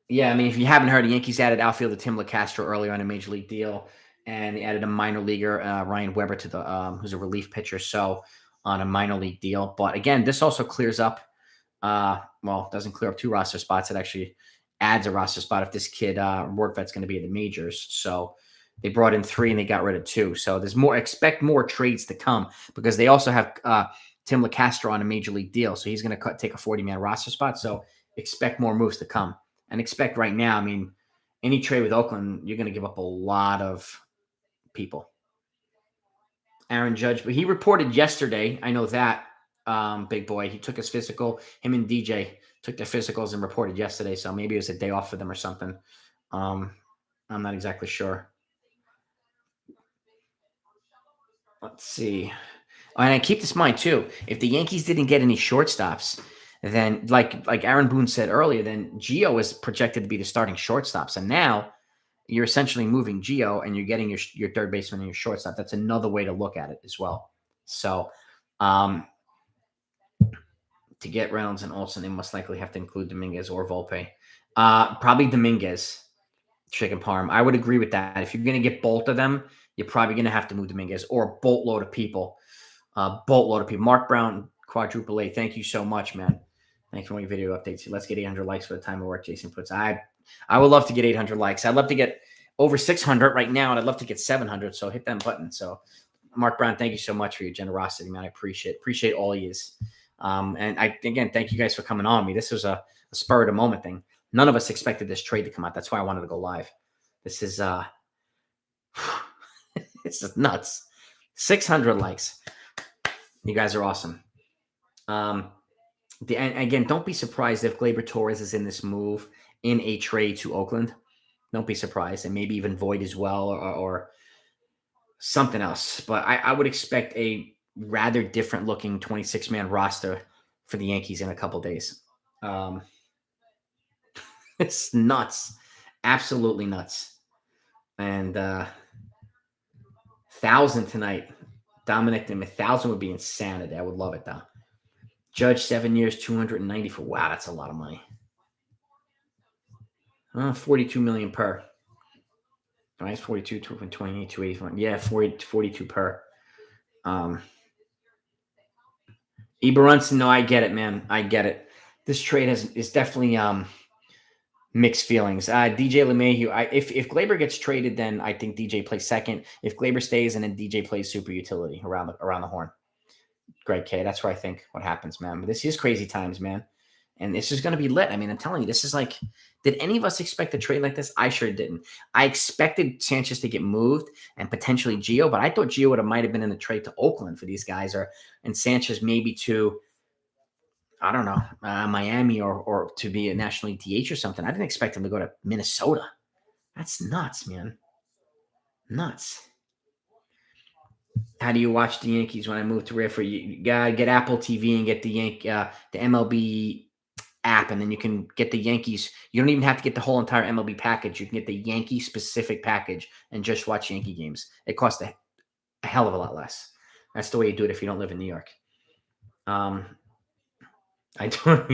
Yeah, I mean, if you haven't heard, the Yankees added outfielder Tim LeCastro earlier on a major league deal, and they added a minor leaguer, Ryan Weber, to the who's a relief pitcher, so on a minor league deal. But again, this also clears up. Doesn't clear up 2 roster spots. It actually adds a roster spot if this kid Rortvedt's going to be in the majors. So they brought in 3 and they got rid of 2. So there's more. Expect more trades to come because they also have Tim LeCastro on a major league deal, so he's going to take a 40-man roster spot. So expect more moves to come. And expect right now, I mean, any trade with Oakland, you're going to give up a lot of people. Aaron Judge, but he reported yesterday, I know that, big boy. He took his physical. Him and DJ took their physicals and reported yesterday, so maybe it was a day off for them or something. I'm not exactly sure. Let's see. And I keep this in mind too. If the Yankees didn't get any shortstops, then like Aaron Boone said earlier, then Gio is projected to be the starting shortstops. And now you're essentially moving Gio and you're getting your third baseman and your shortstop. That's another way to look at it as well. So to get Reynolds and Olsen, they most likely have to include Dominguez or Volpe. Probably Dominguez, Chicken Parm. I would agree with that. If you're going to get both of them, you're probably going to have to move Dominguez or a boatload of people. Boatload of people. Mark Brown, quadruple A. Thank you so much, man. Thanks for all your video updates. Let's get 800 likes for the time of work. Jason puts. I would love to get 800 likes. I'd love to get over 600 right now, and I'd love to get 700. So hit that button. So, Mark Brown, thank you so much for your generosity, man. I appreciate all yous. And again, thank you guys for coming on me. This was a spur of the moment thing. None of us expected this trade to come out. That's why I wanted to go live. This is it's just nuts. 600 likes. You guys are awesome. And again, don't be surprised if Gleyber Torres is in this move in a trade to Oakland. Don't be surprised, and maybe even Void as well, or something else. But I would expect a rather different looking 26-man roster for the Yankees in a couple days. It's nuts, absolutely nuts. And 1,000 tonight. Dominic, 1,000 would be insanity. I would love it though. Judge 7 years, 294. Wow, that's a lot of money. 42 million per. All right, 42, 28, 281. Yeah, 42 per. Eberunson, no, I get it, man. I get it. This trade is definitely mixed feelings. DJ LeMahieu, if Gleyber gets traded, then I think DJ plays second. If Gleyber stays, and then DJ plays super utility around the horn. Greg K, that's where I think what happens, man. But this is crazy times, man. And this is going to be lit. I mean, I'm telling you, this is like, did any of us expect a trade like this? I sure didn't. I expected Sanchez to get moved and potentially Gio, but I thought Gio might have been in the trade to Oakland for these guys, and Sanchez maybe to, I don't know, Miami or to be a National League DH or something. I didn't expect him to go to Minnesota. That's nuts, man. Nuts. How do you watch the Yankees when I move to Riff? You gotta get Apple TV and get the MLB app, and then you can get the Yankees. You don't even have to get the whole entire MLB package. You can get the Yankee specific package and just watch Yankee games. It costs a hell of a lot less. That's the way you do it if you don't live in New York. I don't.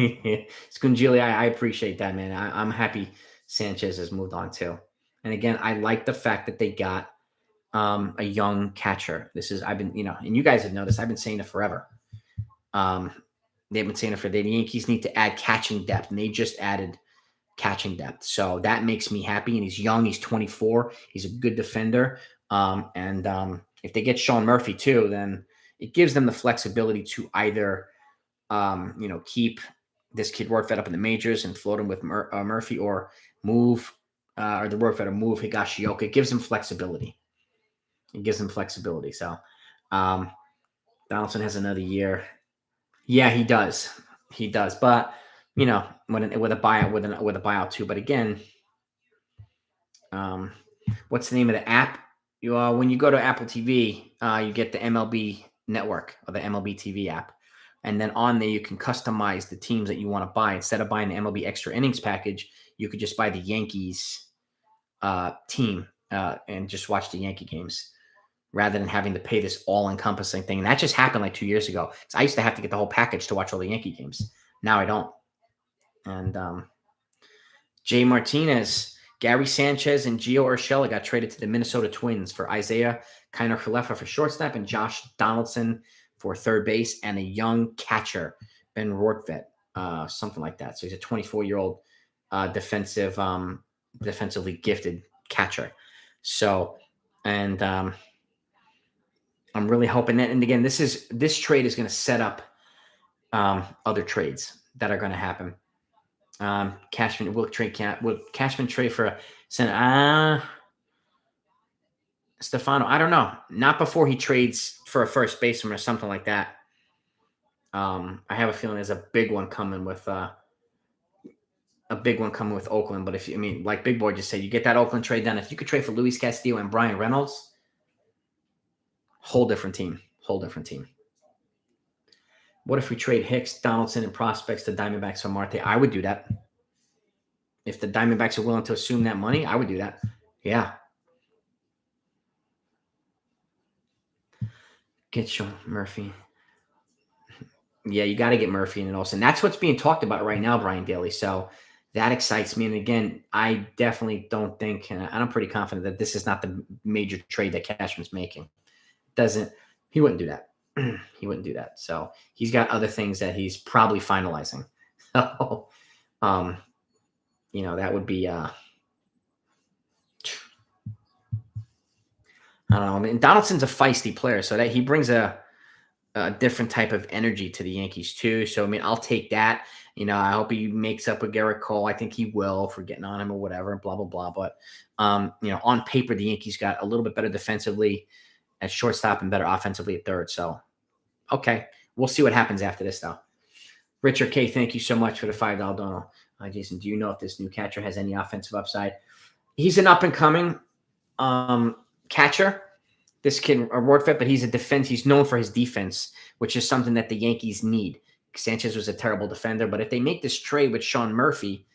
Scungili, I appreciate that, man. I'm happy Sanchez has moved on too. And again, I like the fact that they got a young catcher. I've been, and you guys have noticed, I've been saying it forever. They've been saying it for the Yankees need to add catching depth, and they just added catching depth. So that makes me happy. And he's young. He's 24. He's a good defender. If they get Sean Murphy too, then it gives them the flexibility to either, keep this kid Rortvedt up in the majors and float him with Murphy, or move, or the Rortvedt, or move Higashioka. It gives them flexibility. So, Donaldson has another year. Yeah, he does. But with a buyout too. But again, what's the name of the app? When you go to Apple TV, you get the MLB Network or the MLB TV app, and then on there you can customize the teams that you want to buy. Instead of buying the MLB Extra Innings package, you could just buy the Yankees team and just watch the Yankee games, rather than having to pay this all-encompassing thing. And that just happened like 2 years ago. So I used to have to get the whole package to watch all the Yankee games. Now I don't. And Jay Martinez, Gary Sanchez, and Gio Urshela got traded to the Minnesota Twins for Isaiah Kiner Khalifa for shortstop and Josh Donaldson for third base, and a young catcher, Ben Rortvedt, something like that. So he's a 24-year-old defensively gifted catcher. So, and I'm really hoping that, and again, this trade is going to set up other trades that are going to happen. Cashman will Cashman trade for a Stefano? I don't know. Not before he trades for a first baseman or something like that. I have a feeling there's a big one coming with Oakland. But like Big Boy just said, you get that Oakland trade done. If you could trade for Luis Castillo and Brian Reynolds, Whole different team. Whole different team. What if we trade Hicks, Donaldson, and prospects to Diamondbacks for Marte? I would do that. If the Diamondbacks are willing to assume that money, I would do that. Yeah. Get Sean Murphy. Yeah, you got to get Murphy and Olsen. That's what's being talked about right now, Brian Daly. So that excites me. And again, I definitely don't think, and I'm pretty confident that this is not the major trade that Cashman's making. He wouldn't do that. He wouldn't do that. So he's got other things that he's probably finalizing. So, that would be, I don't know. I mean, Donaldson's a feisty player, so that he brings a different type of energy to the Yankees too. So, I mean, I'll take that. I hope he makes up with Garrett Cole. I think he will for getting on him or whatever, blah, blah, blah. But, on paper, the Yankees got a little bit better defensively at shortstop and better offensively at third. So, okay. We'll see what happens after this, though. Richard K., thank you so much for the $5 donor. Jason, do you know if this new catcher has any offensive upside? He's an up-and-coming catcher. This kid, Rortvedt, but he's known for his defense, which is something that the Yankees need. Sanchez was a terrible defender, but if they make this trade with Sean Murphy,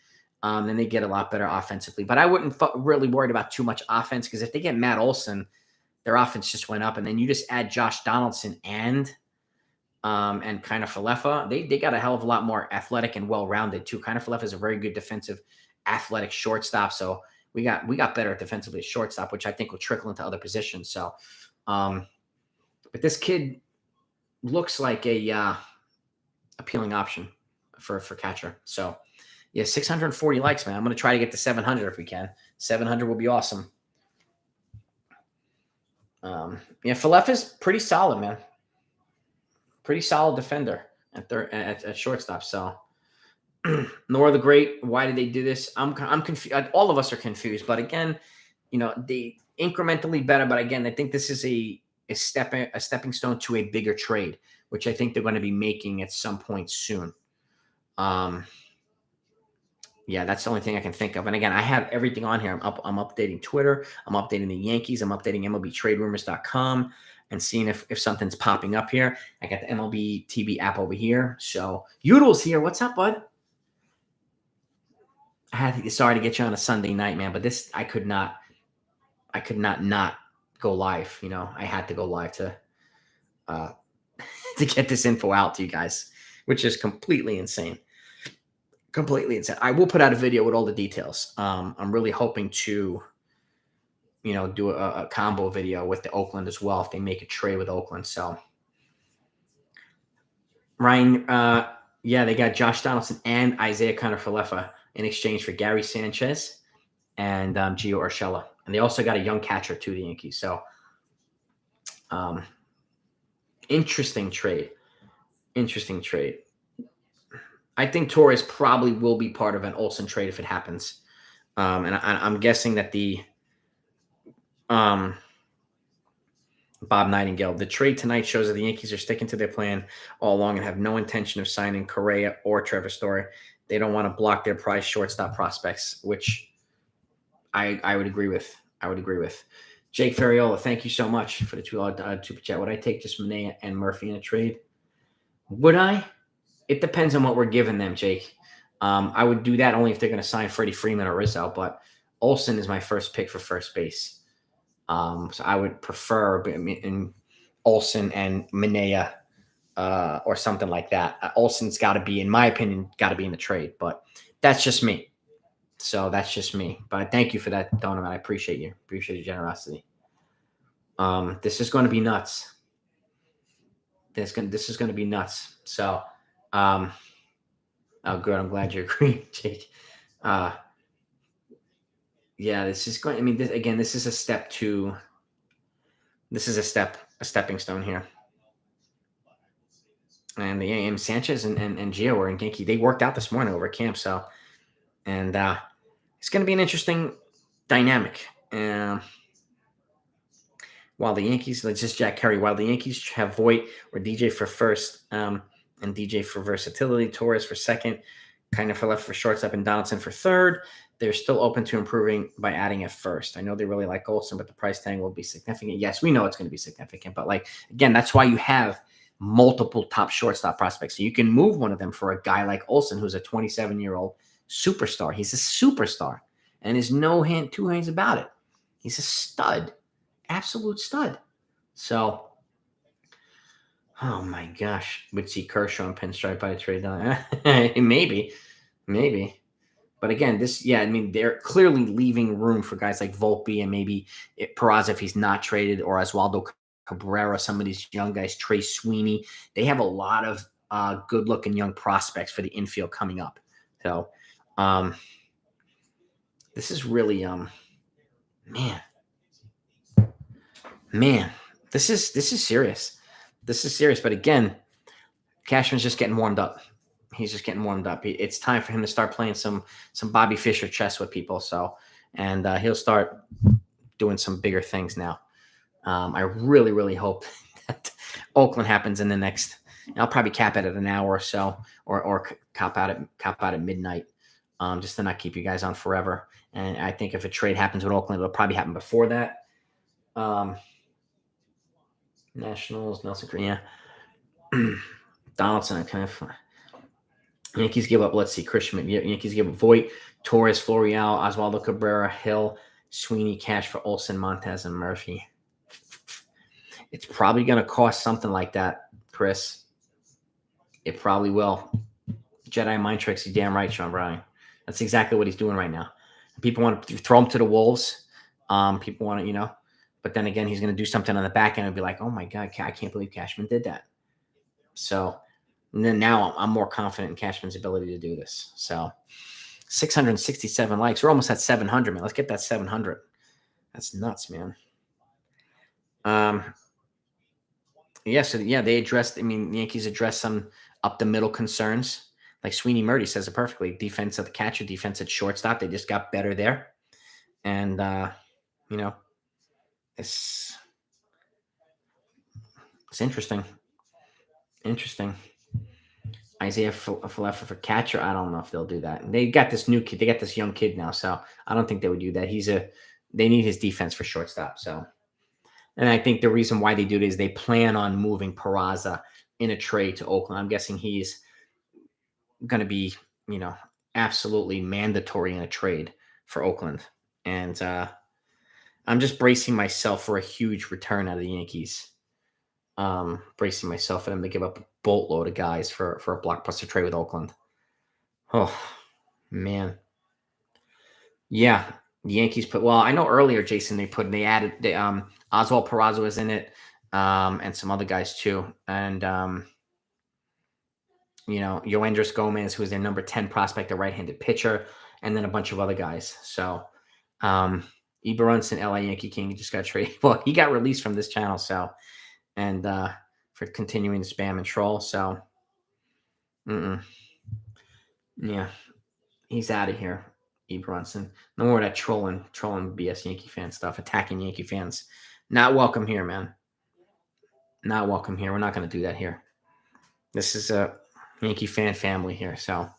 then they get a lot better offensively. But I wouldn't really worried about too much offense, because if they get Matt Olson, their offense just went up, and then you just add Josh Donaldson and kind of Falefa, they got a hell of a lot more athletic and well-rounded too. Kind of Falefa is a very good defensive, athletic shortstop, so we got better defensively at shortstop, which I think will trickle into other positions. So, but this kid looks like a appealing option for catcher. So, yeah, 640 likes, man. I'm going to try to get to 700 if we can. 700 will be awesome. Falefa is pretty solid, man. Pretty solid defender at shortstop. So, Nor the Great, why did they do this? I'm confused. All of us are confused. But again, they incrementally better. But again, I think this is a stepping stone to a bigger trade, which I think they're going to be making at some point soon. Yeah, that's the only thing I can think of. And again, I have everything on here. I'm updating Twitter. I'm updating the Yankees. I'm updating MLBTradeRumors.com and seeing if something's popping up here. I got the MLB TV app over here. So Udall's here. What's up, bud? Sorry to get you on a Sunday night, man, but this I could not go live. I had to go live to get this info out to you guys, which is completely insane. Completely insane. I will put out a video with all the details. I'm really hoping to, do a combo video with the Oakland as well if they make a trade with Oakland. So, Ryan, they got Josh Donaldson and Isaiah Falefa in exchange for Gary Sanchez and Gio Urshela. And they also got a young catcher too, the Yankees. So, interesting trade. I think Torres probably will be part of an Olsen trade if it happens. And I'm guessing that the Bob Nightingale, the trade tonight shows that the Yankees are sticking to their plan all along and have no intention of signing Correa or Trevor Story. They don't want to block their prize shortstop prospects, which I would agree with. Jake Ferriola, thank you so much for the $2 super chat. Would I take just Manaea and Murphy in a trade? Would I? It depends on what we're giving them, Jake. I would do that only if they're going to sign Freddie Freeman or Rizzo, but Olsen is my first pick for first base. So I would prefer in Olsen and Manaea or something like that. Olsen's got to be, in my opinion, got to be in the trade, but that's just me. So that's just me. But thank you for that, Donovan. I appreciate you. Appreciate your generosity. This is going to be nuts. This is going to be nuts. So, oh, good. I'm glad you agree, Jake. Yeah, this is going. I mean, this is a step to. This is a stepping stone here. And the Sanchez and Gio were in Yankee. They worked out this morning over at camp. So, and it's going to be an interesting dynamic. While the Yankees, let's just Jack Kerry. While the Yankees have Voit or DJ for first, and DJ for versatility, Torres for second, Falefa for shortstop, and Donaldson for third. They're still open to improving by adding it first. I know they really like Olsen, but the price tag will be significant. Yes, we know it's going to be significant, but like again, that's why you have multiple top shortstop prospects. So you can move one of them for a guy like Olsen, who's a 27-year-old superstar. He's a superstar, and there's no two hands about it. He's a stud, absolute stud. So, oh my gosh, would see Kershaw and pinstripe by a trade line? maybe. But again, I mean, they're clearly leaving room for guys like Volpe and maybe Peraza if he's not traded, or Oswaldo Cabrera, some of these young guys, Trey Sweeney. They have a lot of good-looking young prospects for the infield coming up. So, this is really, man, this is serious. This is serious. But again, Cashman's just getting warmed up. He's just getting warmed up. It's time for him to start playing some Bobby Fischer chess with people. So, and he'll start doing some bigger things now. I really, really hope that Oakland happens in the next. I'll probably cap it at an hour or so, or cap out at midnight, just to not keep you guys on forever. And I think if a trade happens with Oakland, it'll probably happen before that. Nationals, Nelson Korea, Donaldson, kind of. Yankees give up, let's see, Christian. Yankees give up Voit, Torres, Florial, Oswaldo Cabrera, Hill, Sweeney, Cash for Olsen, Montez, and Murphy. It's probably going to cost something like that, Chris. It probably will. Jedi mind tricks, you're damn right, Sean Browning. That's exactly what he's doing right now. People want to throw him to the wolves. People want to, but then again, he's going to do something on the back end and be like, oh my God, I can't believe Cashman did that. So, and then now I'm more confident in Cashman's ability to do this. So 667 likes. We're almost at 700, man. Let's get that 700. That's nuts, man. They addressed, the Yankees addressed some up the middle concerns. Like Sweeney Murdy says it perfectly. Defense at the catcher, defense at shortstop. They just got better there. And, it's interesting. Isaiah Falefa for catcher. I don't know if they'll do that. They got this new kid. They got this young kid now, so I don't think they would do that. They need his defense for shortstop. So, and I think the reason why they do it is they plan on moving Peraza in a trade to Oakland. I'm guessing he's going to be, absolutely mandatory in a trade for Oakland. And I'm just bracing myself for a huge return out of the Yankees. Bracing myself for them to give up a boatload of guys for a blockbuster trade with Oakland. Oh, man. Yeah, the Yankees I know earlier, Jason, they added Oswald Peraza was in it, and some other guys too. And, Yoendris Gomez, who is their number 10 prospect, a right-handed pitcher, and then a bunch of other guys. So, E. Brunson, LA Yankee King, just got traded. Well, he got released from this channel, so, and for continuing to spam and troll. So, yeah, he's out of here. E. Brunson. No more of that trolling BS Yankee fan stuff, attacking Yankee fans. Not welcome here, man. Not welcome here. We're not going to do that here. This is a Yankee fan family here, so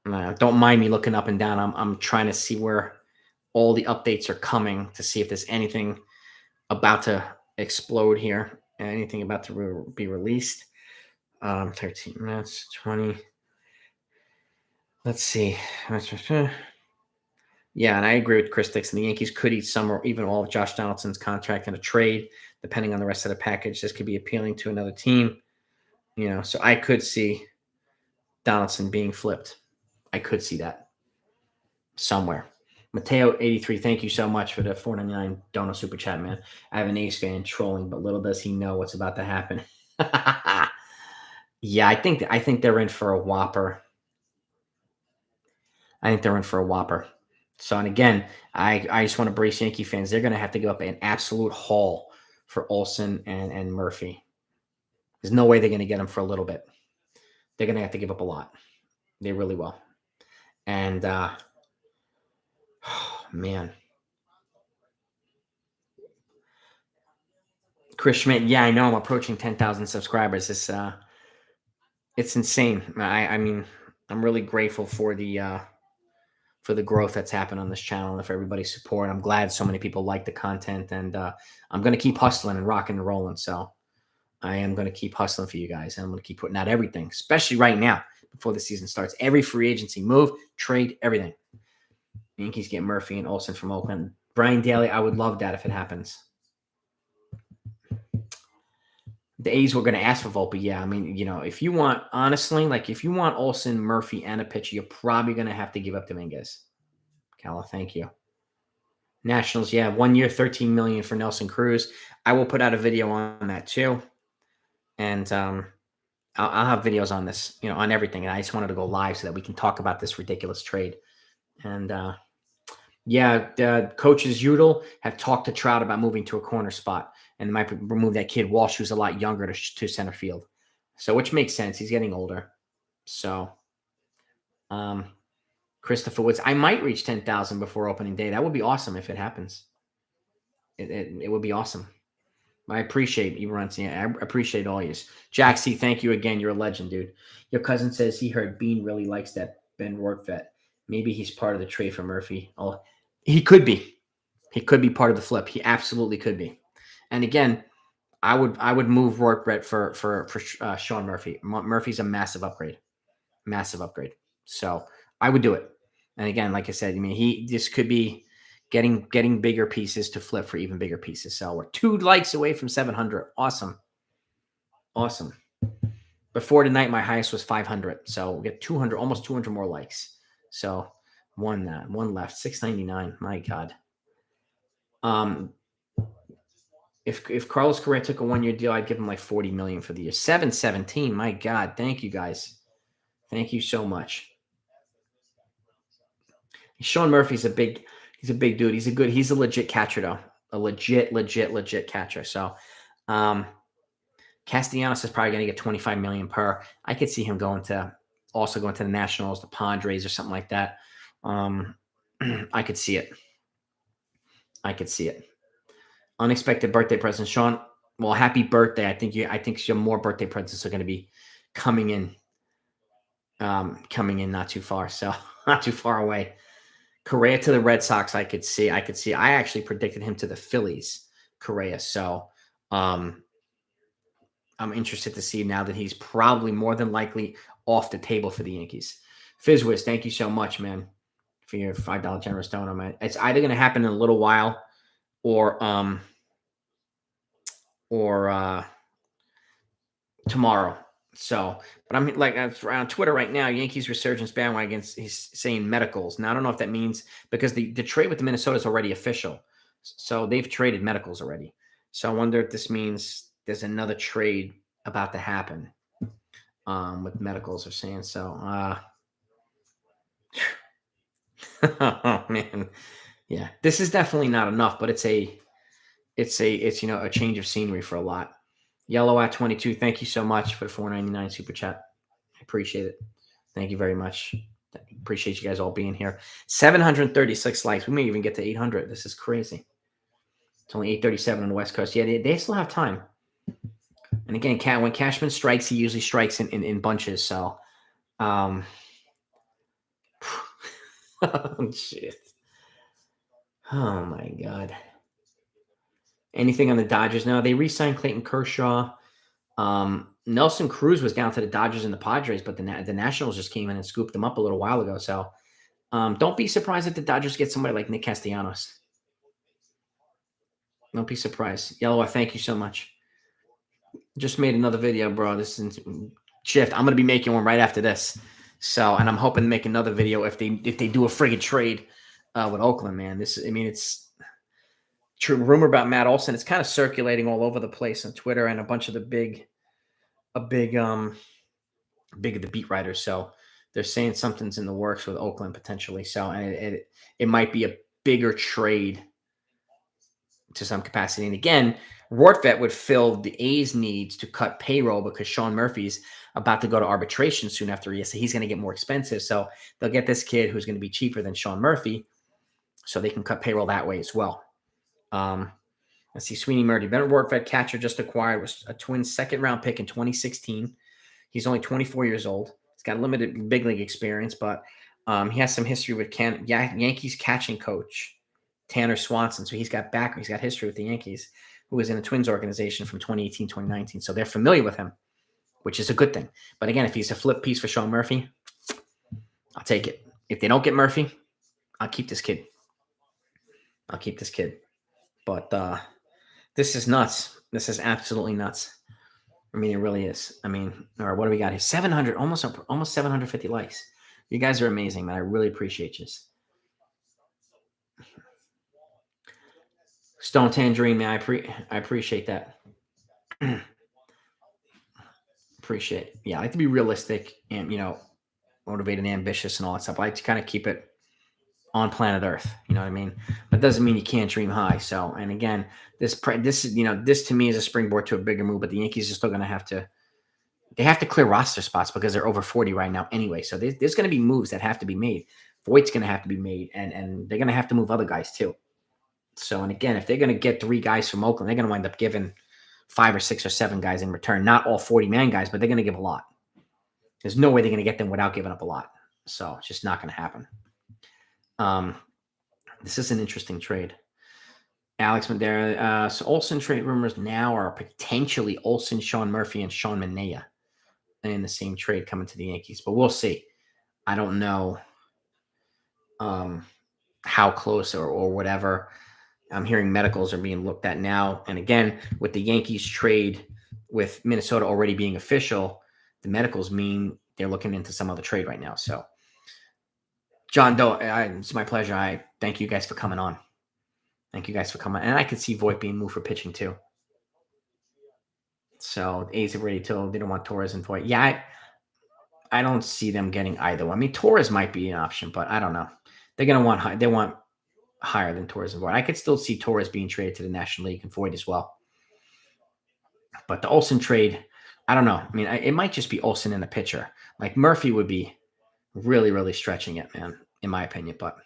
don't mind me looking up and down. I'm trying to see where all the updates are coming to see if there's anything about to explode here, anything about to be released. 13 minutes, 20. Let's see. Yeah, and I agree with Chris Dixon. The Yankees could eat some or even all of Josh Donaldson's contract in a trade, depending on the rest of the package. This could be appealing to another team. So I could see Donaldson being flipped. I could see that somewhere. Mateo 83, thank you so much for the $4.99 Dono super chat, man. I have an A's fan trolling, but little does he know what's about to happen. Yeah, I think they're in for a whopper. So, and again, I just want to brace Yankee fans. They're going to have to give up an absolute haul for Olsen and Murphy. There's no way they're going to get them for a little bit. They're going to have to give up a lot. They really will. And, man. Chris Schmidt, yeah, I know I'm approaching 10,000 subscribers. It's insane. I mean, I'm really grateful for the for the growth that's happened on this channel and for everybody's support. I'm glad so many people like the content, and I'm going to keep hustling and rocking and rolling. So I am going to keep hustling for you guys, and I'm going to keep putting out everything, especially right now before the season starts. Every free agency move, trade, everything. Yankees get Murphy and Olsen from Oakland. Brian Daly, I would love that if it happens. The A's were going to ask for Volpe. Yeah, I mean, if you want, honestly, like if you want Olsen, Murphy, and a pitcher, you're probably going to have to give up Dominguez. Calla, thank you. Nationals, yeah, 1 year, $13 million for Nelson Cruz. I will put out a video on that too, and I'll have videos on this, on everything. And I just wanted to go live so that we can talk about this ridiculous trade. And coaches Udall have talked to Trout about moving to a corner spot, and they might remove that kid Walsh, who's a lot younger, to center field. So, which makes sense. He's getting older. So, Christopher Woods, I might reach 10,000 before opening day. That would be awesome if it happens. It would be awesome. I appreciate you, Runcie. I appreciate all yous. Jack C, thank you again. You're a legend, dude. Your cousin says he heard Bean really likes that Ben Rortvedt. Maybe he's part of the trade for Murphy. Oh, he could be. He could be part of the flip. He absolutely could be. And again, I would move Rortvedt for Sean Murphy. Murphy's a massive upgrade. Massive upgrade. So I would do it. And again, like I said, I mean, this could be getting bigger pieces to flip for even bigger pieces. So we're 2 likes away from 700. Awesome. Before tonight, my highest was 500. So we'll get 200, almost 200 more likes. So one left, 699. My God. If Carlos Correa took a 1-year deal, I'd give him like 40 million for the year. 717. My God. Thank you guys. Thank you so much. Sean Murphy's a big dude. He's a legit catcher though. A legit catcher. So Castellanos is probably going to get 25 million per. I could see him going to the Nationals, the Padres, or something like that. I could see it. Unexpected birthday present, Sean. Well, happy birthday. I think some more birthday presents are going to be coming in. Not too far. So not too far away. Correa to the Red Sox, I could see. I actually predicted him to the Phillies, Correa. So I'm interested to see now that he's probably more than likely off the table for the Yankees. Fizzwiz, thank you so much, man, for your $5 generous donor, man. It's either going to happen in a little while or tomorrow. So, but I'm like on Twitter right now, Yankees resurgence bandwagon. He's saying medicals. Now I don't know if that means because the trade with the Minnesota is already official, so they've traded medicals already. So I wonder if this means there's another trade about to happen with medicals are saying so. Oh man, yeah, this is definitely not enough, but it's a change of scenery for a lot. Yellow at 22. Thank you so much for the $4.99 super chat. I appreciate it. Thank you very much. Appreciate you guys all being here. 736 likes. We may even get to 800. This is crazy. It's only 8:37 on the West Coast. Yeah, they still have time. And again, when Cashman strikes, he usually strikes in bunches. So, oh, shit. Oh my God. Anything on the Dodgers now? They re-signed Clayton Kershaw. Nelson Cruz was down to the Dodgers and the Padres, but the Nationals just came in and scooped them up a little while ago. So don't be surprised if the Dodgers get somebody like Nick Castellanos. Don't be surprised. Yellow, thank you so much. Just made another video, bro. This is shift. I'm going to be making one right after this. So, and I'm hoping to make another video if they do a friggin' trade with Oakland, man. It's true rumor about Matt Olson. It's kind of circulating all over the place on Twitter and a bunch of the big of the beat writers. So they're saying something's in the works with Oakland potentially. So and it might be a bigger trade to some capacity. And again, Rortvedt would fill the A's needs to cut payroll because Sean Murphy's about to go to arbitration soon after ESA. He's going to get more expensive. So they'll get this kid who's going to be cheaper than Sean Murphy so they can cut payroll that way as well. Let's see, Sweeney Murdy. Ben Rortvedt, catcher just acquired, was a Twins second-round pick in 2016. He's only 24 years old. He's got limited big league experience, but He has some history with Yankees catching coach Tanner Swanson. So he's got history with the Yankees, who was in the Twins organization from 2018, 2019. So they're familiar with him, which is a good thing. But again, if he's a flip piece for Sean Murphy, I'll take it. If they don't get Murphy, I'll keep this kid. But this is nuts. This is absolutely nuts. I mean, it really is. I mean, or what do we got here? 700, almost 750 likes. You guys are amazing, man. I really appreciate you. Stone Tangerine, man. I appreciate that. Appreciate it. Yeah, I like to be realistic and, motivated and ambitious and all that stuff. I like to kind of keep it on planet Earth. You know what I mean? That doesn't mean you can't dream high. So, and again, this to me is a springboard to a bigger move, but the Yankees are still going to have to, they have to clear roster spots because they're over 40 right now anyway. So there's going to be moves that have to be made. Voigt's going to have to be made, and they're going to have to move other guys too. So, and again, if they're going to get 3 guys from Oakland, they're going to wind up giving 5 or 6 or 7 guys in return. Not all 40-man guys, but they're going to give a lot. There's no way they're going to get them without giving up a lot. So it's just not going to happen. This is an interesting trade. Alex Madera. So Olsen trade rumors now are potentially Olsen, Sean Murphy, and Sean Manaea in the same trade coming to the Yankees. But we'll see. I don't know how close or whatever. I'm hearing medicals are being looked at now. And again, with the Yankees trade with Minnesota already being official, the medicals mean they're looking into some other trade right now. So, John Doe, it's my pleasure. I thank you guys for coming on. Thank you guys for coming. And I could see Voigt being moved for pitching too. So, the A's have already told they don't want Torres and Voigt. Yeah, I don't see them getting either. I mean, Torres might be an option, but I don't know. They're going to want high. They want higher than Torres and Voigt. I could still see Torres being traded to the National League and Voigt as well. But the Olsen trade, I don't know. I mean, it might just be Olsen in the pitcher. Like Murphy would be really, really stretching it, man, in my opinion. But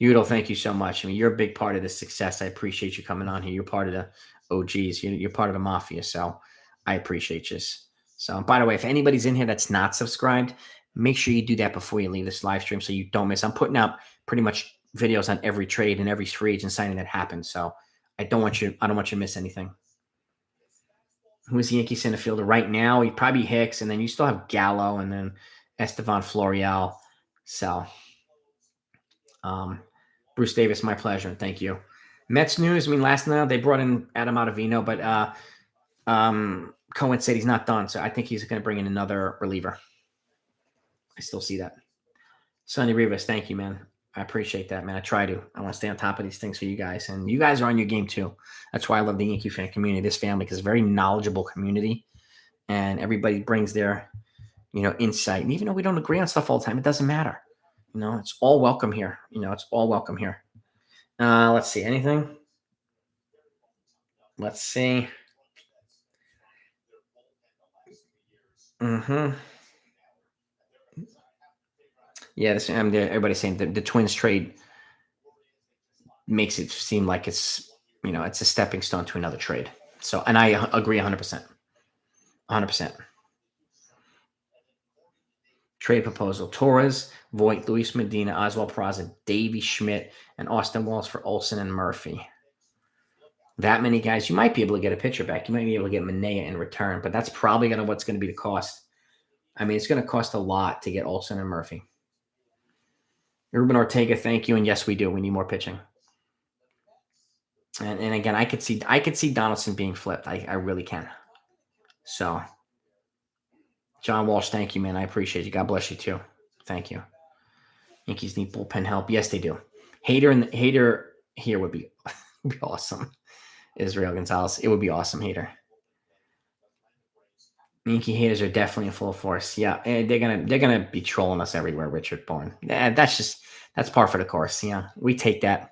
Udall, thank you so much. I mean, you're a big part of this success. I appreciate you coming on here. You're part of the OGs. You're part of the mafia. So I appreciate you. So, by the way, if anybody's in here that's not subscribed, make sure you do that before you leave this live stream so you don't miss. I'm putting out pretty much videos on every trade and every free agent signing that happens. So I don't want you to miss anything. Who is the Yankee center fielder right now? He probably Hicks, and then you still have Gallo, and then Estevan Florial. So, Bruce Davis, my pleasure, and thank you. Mets news. I mean, last night they brought in Adam Ottavino, but Cohen said he's not done, so I think he's going to bring in another reliever. I still see that. Sonny Rivas, thank you, man. I appreciate that, man. I try to. I want to stay on top of these things for you guys. And you guys are on your game, too. That's why I love the Yankee fan community, this family, because it's a very knowledgeable community. And everybody brings their, insight. And even though we don't agree on stuff all the time, it doesn't matter. It's all welcome here. It's all welcome here. Let's see. Anything? Let's see. Yeah, everybody's saying the Twins trade makes it seem like it's a stepping stone to another trade. So, and I agree 100%. 100%. Trade proposal: Torres, Voigt, Luis Medina, Oswald Peraza, Davey Schmidt, and Austin Walls for Olsen and Murphy. That many guys, you might be able to get a pitcher back. You might be able to get Manaea in return, but that's probably what's going to be the cost. I mean, it's going to cost a lot to get Olsen and Murphy. Ruben Ortega, thank you. And yes, we do. We need more pitching. And again, I could see Donaldson being flipped. I really can. So, John Walsh, thank you, man. I appreciate you. God bless you too. Thank you. Yankees need bullpen help. Yes, they do. Hater here would be awesome. Israel Gonzalez. It would be awesome, Hater. Yankee haters are definitely in full force. Yeah, and they're gonna be trolling us everywhere, Richard Bourne. That's par for the course. Yeah, we take that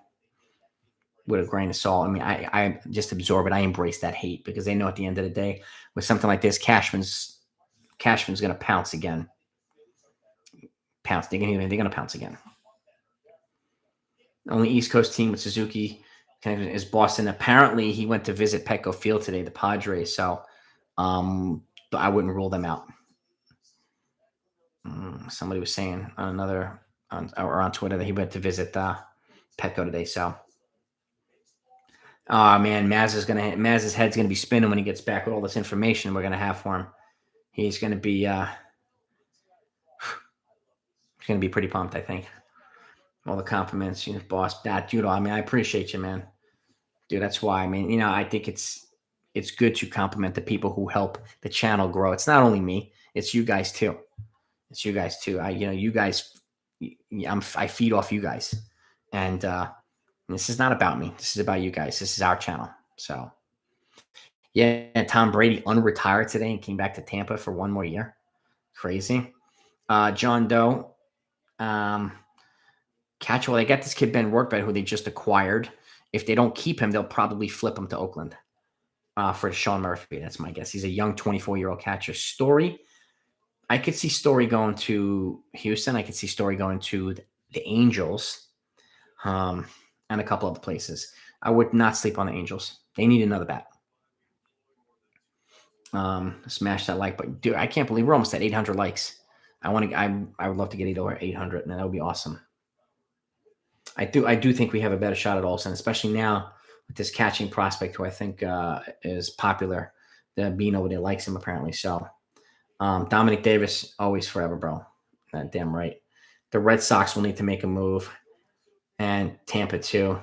with a grain of salt. I mean, I just absorb it. I embrace that hate because they know at the end of the day, with something like this, Cashman's gonna pounce again. They're gonna pounce again. Only East Coast team with Suzuki is Boston. Apparently, he went to visit Petco Field today, the Padres. So, I wouldn't rule them out. Somebody was saying on on Twitter that he went to visit Petco today. So, oh man, Maz's head's gonna be spinning when he gets back with all this information we're gonna have for him. He's gonna be pretty pumped, I think. All the compliments, boss, that, I mean, I appreciate you, man. Dude, that's why. I mean, I think it's good to compliment the people who help the channel grow. It's not only me, it's you guys too. It's you guys too. You guys, I feed off you guys, and this is not about me. This is about you guys. This is our channel. So yeah, Tom Brady unretired today and came back to Tampa for one more year. Crazy. John Doe, Catchwell. They got this kid Ben Rortvedt who they just acquired. If they don't keep him, they'll probably flip him to Oakland for Sean Murphy. That's my guess. He's a young 24-year-old catcher. Story. I could see Story going to Houston. I could see Story going to the Angels, and a couple other places. I would not sleep on the Angels. They need another bat. Smash that like button, dude. I can't believe we're almost at 800 likes. I would love to get it over 800, and that would be awesome. I do think we have a better shot at Olsen, especially now with this catching prospect who I think is popular. The Bean over there likes him apparently. So Dominic Davis, always forever, bro. That damn right. The Red Sox will need to make a move, and Tampa too.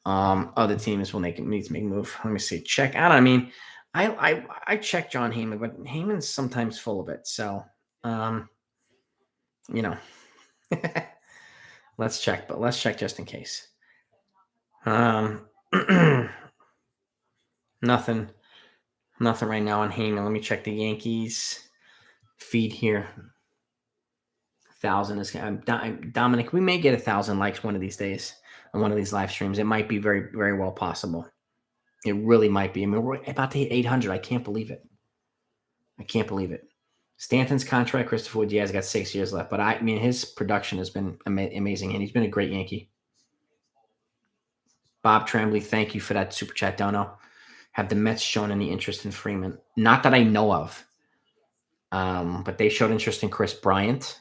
Other teams will need to make a move. Let me see. Check out. I mean, I check John Heyman, but Heyman's sometimes full of it. So, you know, let's check. But let's check just in case. Nothing right now on Heyman. Let me check the Yankees feed here. 1,000 is Dominic. We may get 1,000 likes one of these days on one of these live streams. It might be very, very well possible. It really might be. I mean, we're about to hit 800. I can't believe it. Stanton's contract, Christopher Wood, has got 6 years left. But I mean, his production has been amazing, and he's been a great Yankee. Bob Tremblay, thank you for that super chat, Dono. Have the Mets shown any interest in Freeman? Not that I know of. But they showed interest in Chris Bryant.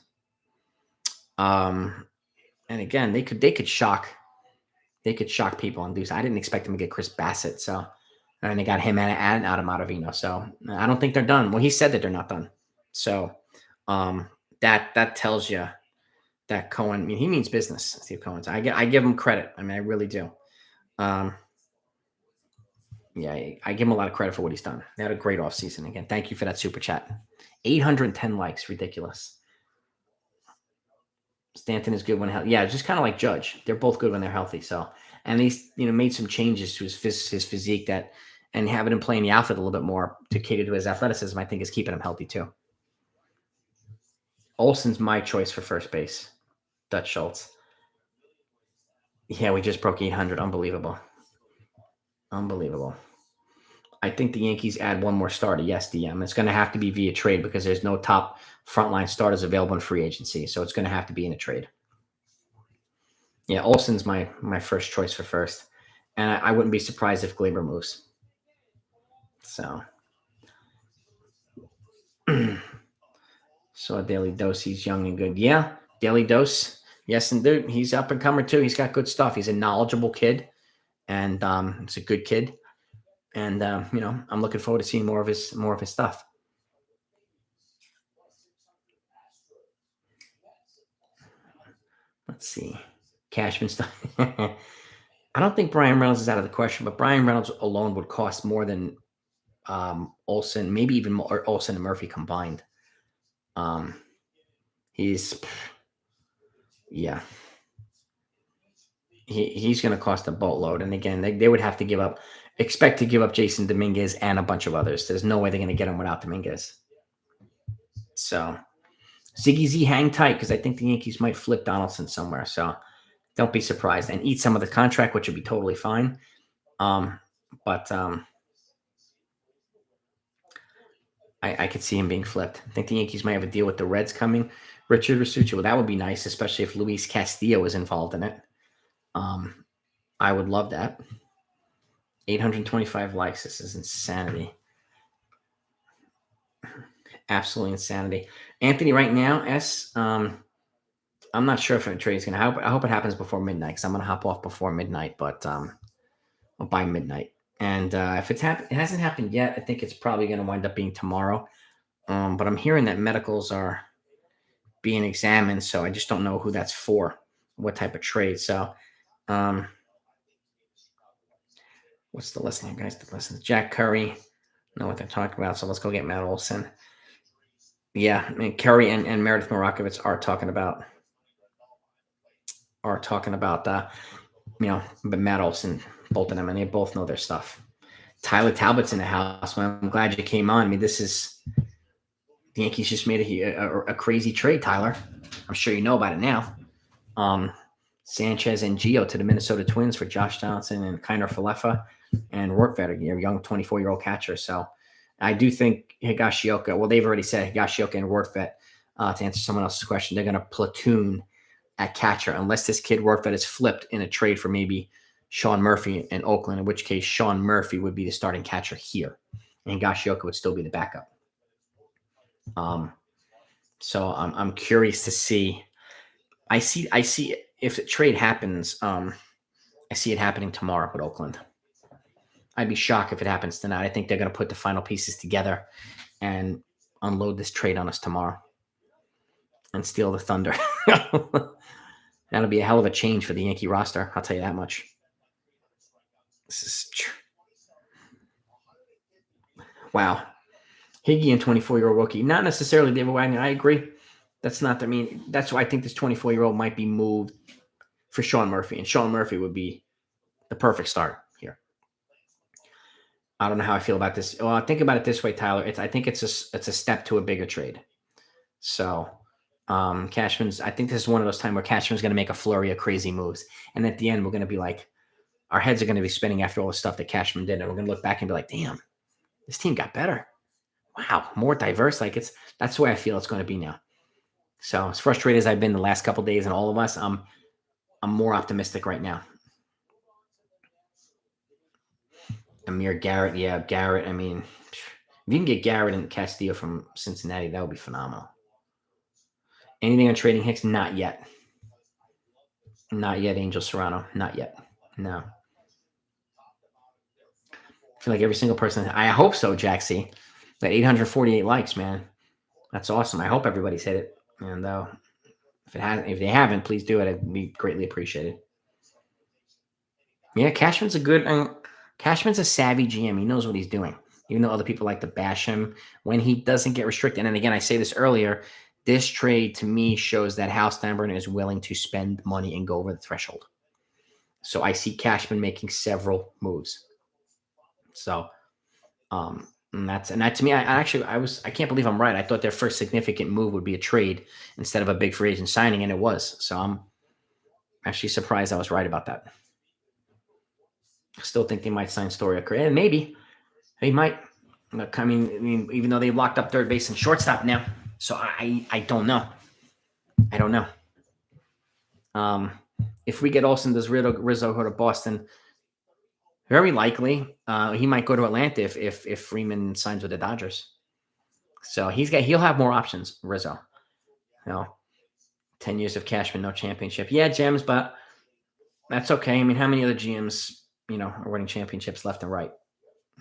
And again, they could shock people and do. I didn't expect them to get Chris Bassett, so and they got him and Adam Ottavino. So I don't think they're done. Well, he said that they're not done. So that tells you that Cohen. I mean, he means business. Steve Cohen. I give him credit. I mean, I really do. Yeah, I give him a lot of credit for what he's done. They had a great offseason. Again, thank you for that super chat. 810 likes, ridiculous. Stanton is good when healthy. Yeah, just kind of like Judge. They're both good when they're healthy. So, and he's made some changes to his physique and having him play in the outfield a little bit more to cater to his athleticism, I think is keeping him healthy too. Olsen's my choice for first base. Dutch Schultz. Yeah, we just broke 800. Unbelievable. I think the Yankees add one more starter. Yes, DM. It's going to have to be via trade because there's no top frontline starters available in free agency. So it's going to have to be in a trade. Yeah, Olsen's my first choice for first. And I wouldn't be surprised if Glaber moves. So a Daily Dose, he's young and good. Yeah, Daily Dose. Yes, and dude, he's up and comer too. He's got good stuff. He's a knowledgeable kid, and he's a good kid. And I'm looking forward to seeing more of his stuff. Let's see, Cashman stuff. I don't think Brian Reynolds is out of the question, but Brian Reynolds alone would cost more than Olsen, maybe even more, or Olsen and Murphy combined. He's going to cost a boatload. And again, they would have to expect to give up Jason Dominguez and a bunch of others. There's no way they're going to get him without Dominguez. So Ziggy Z, hang tight because I think the Yankees might flip Donaldson somewhere. So don't be surprised and eat some of the contract, which would be totally fine. But I could see him being flipped. I think the Yankees might have a deal with the Reds coming. Richard Rasucci, well, that would be nice, especially if Luis Castillo is involved in it. I would love that. 825 likes. This is insanity. Absolutely insanity. Anthony right now, S. I'm not sure if a trade is going to happen. I hope it happens before midnight because I'm going to hop off before midnight, but or by midnight. And if it hasn't happened yet, I think it's probably going to wind up being tomorrow. But I'm hearing that medicals are being examined, so I just don't know who that's for, what type of trade. So, um, what's the list name, guys? The list Jack Curry. Know what they're talking about. So let's go get Matt Olson. Yeah, I mean Curry and Meredith Morakovitz are talking about but Matt Olson, both of them, and they both know their stuff. Tyler Talbot's in the house. Man, I'm glad you came on. I mean, the Yankees just made a crazy trade, Tyler. I'm sure you know about it now. Sanchez and Gio to the Minnesota Twins for Josh Donaldson and Kiner Falefa and Rortvedt, a young 24-year-old catcher. So I do think Higashioka, well, they've already said Higashioka and Rortvedt, to answer someone else's question, they're going to platoon at catcher unless this kid Rortvedt is flipped in a trade for maybe Sean Murphy in Oakland, in which case Sean Murphy would be the starting catcher here, and Higashioka would still be the backup. So I'm curious to see. I see if the trade happens. I see it happening tomorrow with Oakland. I'd be shocked if it happens tonight. I think they're going to put the final pieces together and unload this trade on us tomorrow and steal the thunder. That'll be a hell of a change for the Yankee roster. I'll tell you that much. Wow. Higgy and 24-year-old rookie. Not necessarily David Wagner. I agree. That's not, I mean, that's why I think this 24-year-old might be moved for Sean Murphy. And Sean Murphy would be the perfect start here. I don't know how I feel about this. Well, think about it this way, Tyler. I think it's a step to a bigger trade. So Cashman's, I think this is one of those times where Cashman's going to make a flurry of crazy moves. And at the end, we're going to be like, our heads are going to be spinning after all the stuff that Cashman did. And we're going to look back and be like, damn, this team got better. Wow, more diverse. That's the way I feel it's going to be now. So as frustrated as I've been the last couple of days and all of us, I'm more optimistic right now. Amir Garrett, yeah, Garrett. I mean, if you can get Garrett and Castillo from Cincinnati, that would be phenomenal. Anything on trading Hicks? Not yet. Not yet, Angel Serrano. Not yet. No. I feel like every single person. I hope so, Jaxie. That 848 likes, man. That's awesome. I hope everybody's hit it. And if they haven't, please do it. It'd be greatly appreciated. Yeah, Cashman's a savvy GM. He knows what he's doing. Even though other people like to bash him when he doesn't get restricted. And again, I say this earlier, this trade to me shows that Hal Steinbrenner is willing to spend money and go over the threshold. So I see Cashman making several moves. So, and that to me, I can't believe I'm right. I thought their first significant move would be a trade instead of a big free agent signing, and it was. So I'm actually surprised I was right about that. I still think they might sign Story. And maybe they might. Look, I mean, even though they locked up third base and shortstop now, so I don't know. I don't know. If we get Olsen, does Rizzo go to Boston? Very likely. He might go to Atlanta if Freeman signs with the Dodgers. So he'll have more options, Rizzo. 10 years of Cashman, no championship. Yeah, gems, but that's okay. I mean, how many other GMs, are winning championships left and right?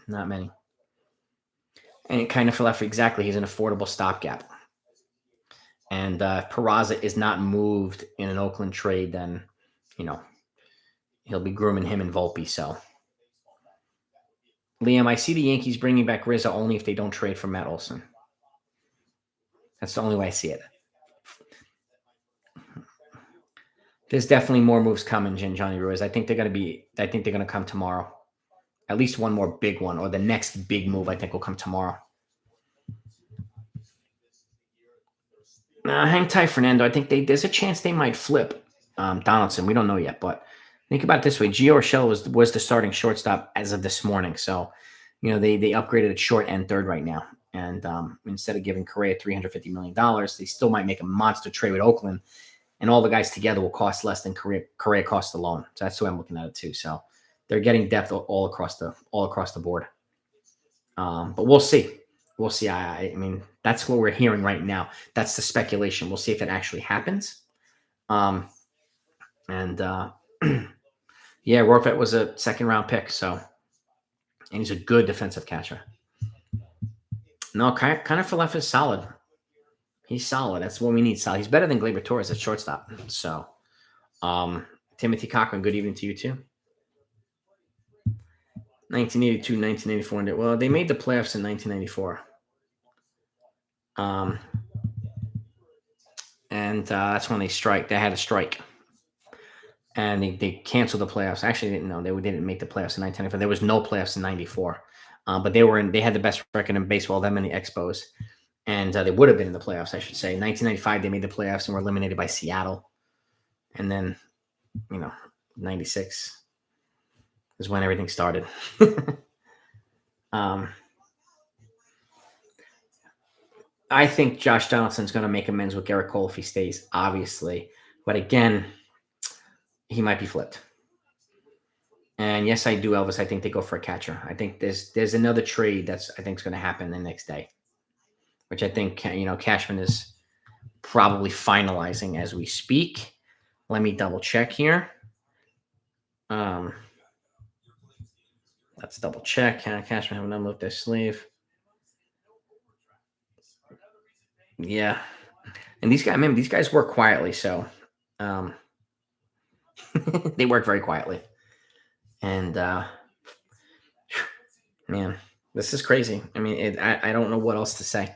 Not many. And it kind of fell off exactly. He's an affordable stopgap. And if Peraza is not moved in an Oakland trade, then, he'll be grooming him and Volpe. So, Liam, I see the Yankees bringing back Rizzo only if they don't trade for Matt Olson. That's the only way I see it. There's definitely more moves coming, Johnny Ruiz. I think they're going to come tomorrow. At least one more big one, or the next big move I think will come tomorrow. Hang tight, Fernando. I think there's a chance they might flip Donaldson. We don't know yet, but think about it this way. Gio Urshela was the starting shortstop as of this morning. So, they upgraded at short and third right now. And instead of giving Correa $350 million, they still might make a monster trade with Oakland. And all the guys together will cost less than Correa cost alone. So that's the way I'm looking at it too. So they're getting depth all across the board. But we'll see. we'll see. I mean, that's what we're hearing right now. That's the speculation. We'll see if it actually happens. Um, and yeah, Rortvedt was a second round pick, so and he's a good defensive catcher. No, kind of for left is solid. He's solid. That's what we need. Solid. He's better than Gleyber Torres at shortstop. So, um, Timothy Cochran, good evening to you too. 1982, 1984. Well, they made the playoffs in 1994. And that's when they had a strike. And they canceled the playoffs. Actually, they didn't make the playoffs in 1994. There was no playoffs in 94. But they had the best record in baseball, them and the Expos. And they would have been in the playoffs, I should say. 1995, they made the playoffs and were eliminated by Seattle. And then, 96 is when everything started. I think Josh Donaldson's going to make amends with Garrett Cole if he stays, obviously. But again, he might be flipped. And yes, I do, Elvis. I think they go for a catcher. I think there's another trade I think is going to happen the next day, which I think Cashman is probably finalizing as we speak. Let me double check here. Let's double check. Cashman have a number up their sleeve. Yeah, and these guys work quietly, so they work very quietly. And man, this is crazy. I mean, I don't know what else to say.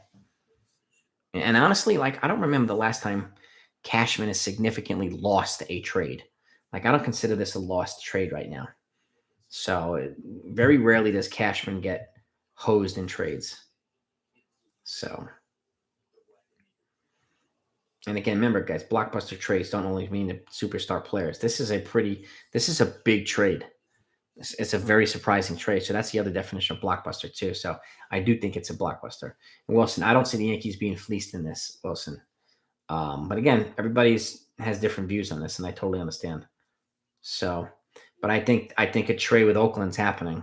And honestly, like I don't remember the last time Cashman has significantly lost a trade. Like I don't consider this a lost trade right now. So very rarely does Cashman get hosed in trades. So, and again, remember, guys, blockbuster trades don't only mean the superstar players. This is a big trade. It's a very surprising trade. So that's the other definition of blockbuster too. So I do think it's a blockbuster. And Wilson, I don't see the Yankees being fleeced in this, Wilson. But again, everybody's has different views on this, and I totally understand. So, but I think a trade with Oakland's happening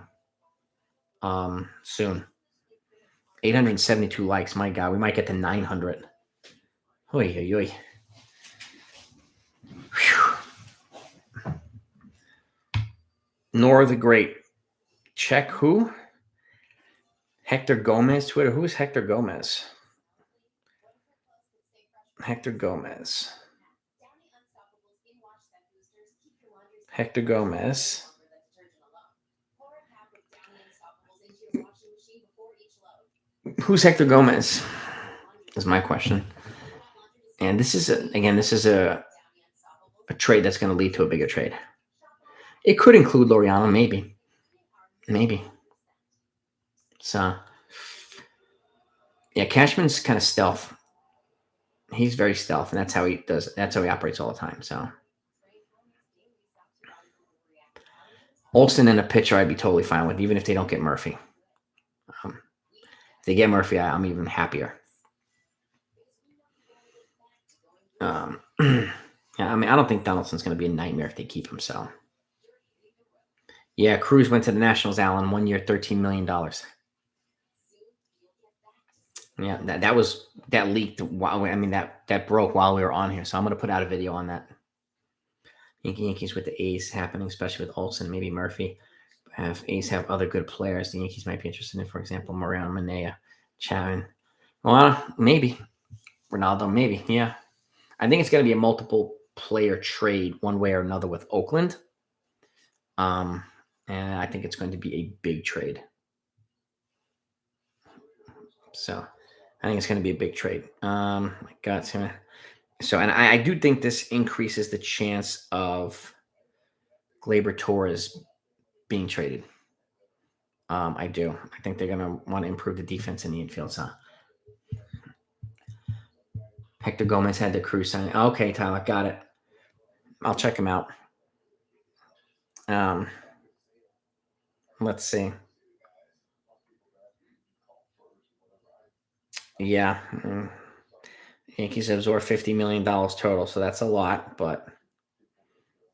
soon. 872 likes. My God, we might get to 900. Oy, oy, oy. Nor the Great. Check who? Hector Gomez, Twitter. Who is Hector Gomez? Hector Gomez. Hector Gomez. Who's Hector Gomez? Is my question. And this is a trade that's going to lead to a bigger trade. It could include Laureano, maybe. So, yeah, Cashman's kind of stealth. He's very stealth, and that's how he does. That's how he operates all the time. So, Olsen and a pitcher, I'd be totally fine with, even if they don't get Murphy. If they get Murphy, I'm even happier. Yeah, I mean, I don't think Donaldson's going to be a nightmare if they keep him. So, yeah, Cruz went to the Nationals, Allen, 1 year, $13 million. Yeah, that leaked. I mean, that broke while we were on here. So I'm going to put out a video on that. Yankees with the A's happening, especially with Olsen, maybe Murphy. A's have other good players the Yankees might be interested in, for example, Mariano Manea, Chapman. Well, maybe. Ronaldo, maybe. Yeah. I think it's going to be a multiple player trade one way or another with Oakland. And I think it's going to be a big trade. So I think it's going to be a big trade. My God, it's going to. So, and I do think this increases the chance of Gleyber Torres being traded. I do. I think they're going to want to improve the defense in the infield. So, Hector Gomez had the Cruz sign. Okay, Tyler, got it. I'll check him out. Let's see. Yeah. Yankees absorb $50 million total, so that's a lot. But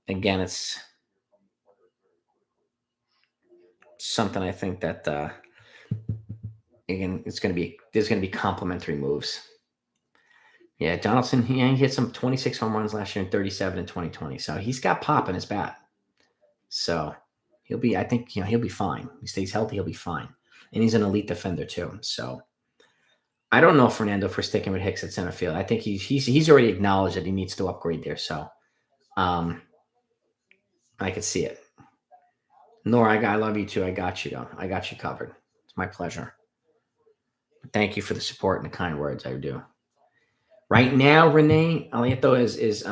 again, it's something I think that again, there's going to be complementary moves. Yeah, Donaldson, he hit some 26 home runs last year and 37 in 2020. So he's got pop in his bat. So I think, he'll be fine. He stays healthy, he'll be fine. And he's an elite defender too. So I don't know, Fernando, for sticking with Hicks at center field. I think he's already acknowledged that he needs to upgrade there. So I could see it. Nora, I love you too. I got you, though. I got you covered. It's my pleasure. Thank you for the support and the kind words. I do. Right now, Renee Alieto is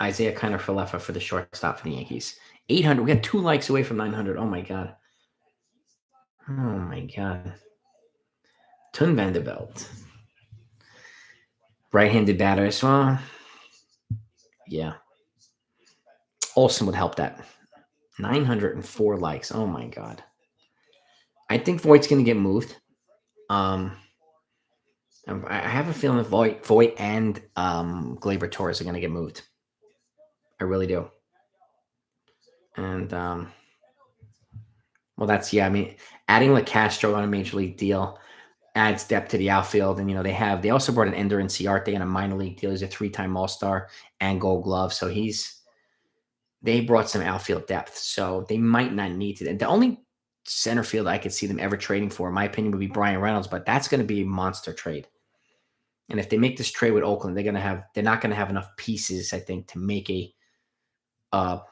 Isaiah Kiner Falefa for the shortstop for the Yankees. 800. We got 2 likes away from 900. Oh my god. Oh my god. Tun Vanderbilt. Right-handed batter as well. Yeah. Olsen would help that. 904 likes. Oh my god. I think Voigt's going to get moved. I have a feeling that Voigt and Gleyber Torres are going to get moved. I really do. And well, adding LeCastro on a major league deal adds depth to the outfield. And they also brought an Ender Inciarte on a minor league deal. He's a 3-time All-Star and Gold Glove. So they brought some outfield depth. So they might not need to. The only center field I could see them ever trading for, in my opinion, would be Brian Reynolds, but that's going to be a monster trade. And if they make this trade with Oakland, they're not going to have enough pieces, I think, to make a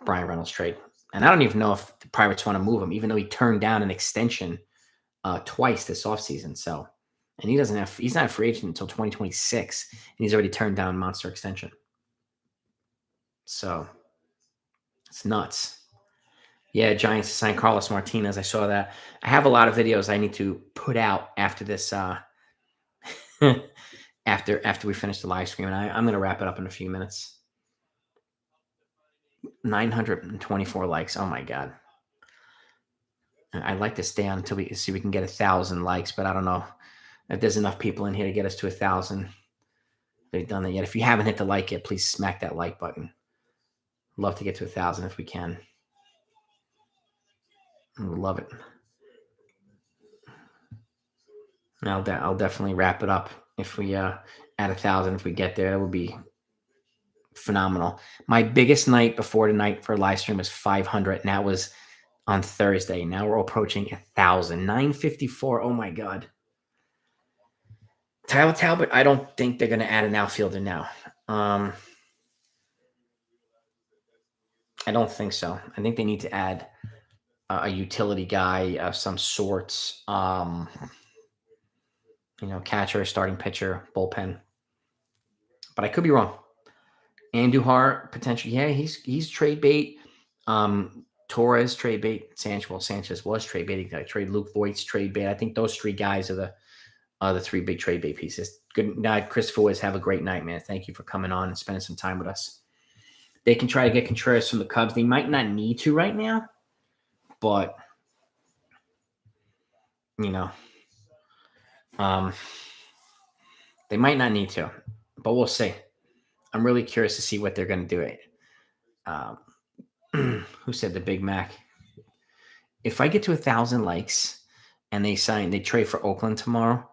Brian Reynolds trade. And I don't even know if the Pirates want to move him, even though he turned down an extension twice this offseason. So, and he's not a free agent until 2026, and he's already turned down monster extension. So it's nuts. Yeah, Giants signed Carlos Martinez. I saw that. I have a lot of videos I need to put out after this. After we finish the live stream, and I'm going to wrap it up in a few minutes. 924 likes. Oh my god. I'd like to stay on until we can get 1,000 likes, but I don't know if there's enough people in here to get us to 1,000. They've done that yet. If you haven't hit the like yet, please smack that like button. Love to get to 1,000 if we can. I would love it. I'll definitely wrap it up if we at 1,000. If we get there, it would be phenomenal. My biggest night before tonight for a live stream was 500, and that was on Thursday. Now we're approaching 1,000. 954. Oh my god. Tyler Talbot, I don't think they're going to add an outfielder now. I don't think so. I think they need to add a utility guy of some sorts. Catcher, starting pitcher, bullpen. But I could be wrong. Andujar, potentially. Yeah, he's trade bait. Torres, trade bait. Sanchez was trade bait. He trade Luke Voigt's trade bait. I think those 3 guys are the 3 big trade bait pieces. Good night, Christopher Wiz. Have a great night, man. Thank you for coming on and spending some time with us. They can try to get Contreras from the Cubs. They might not need to right now, but they might not need to, but we'll see. I'm really curious to see what they're going to do. Who said the Big Mac? If I get to 1,000 likes and they trade for Oakland tomorrow,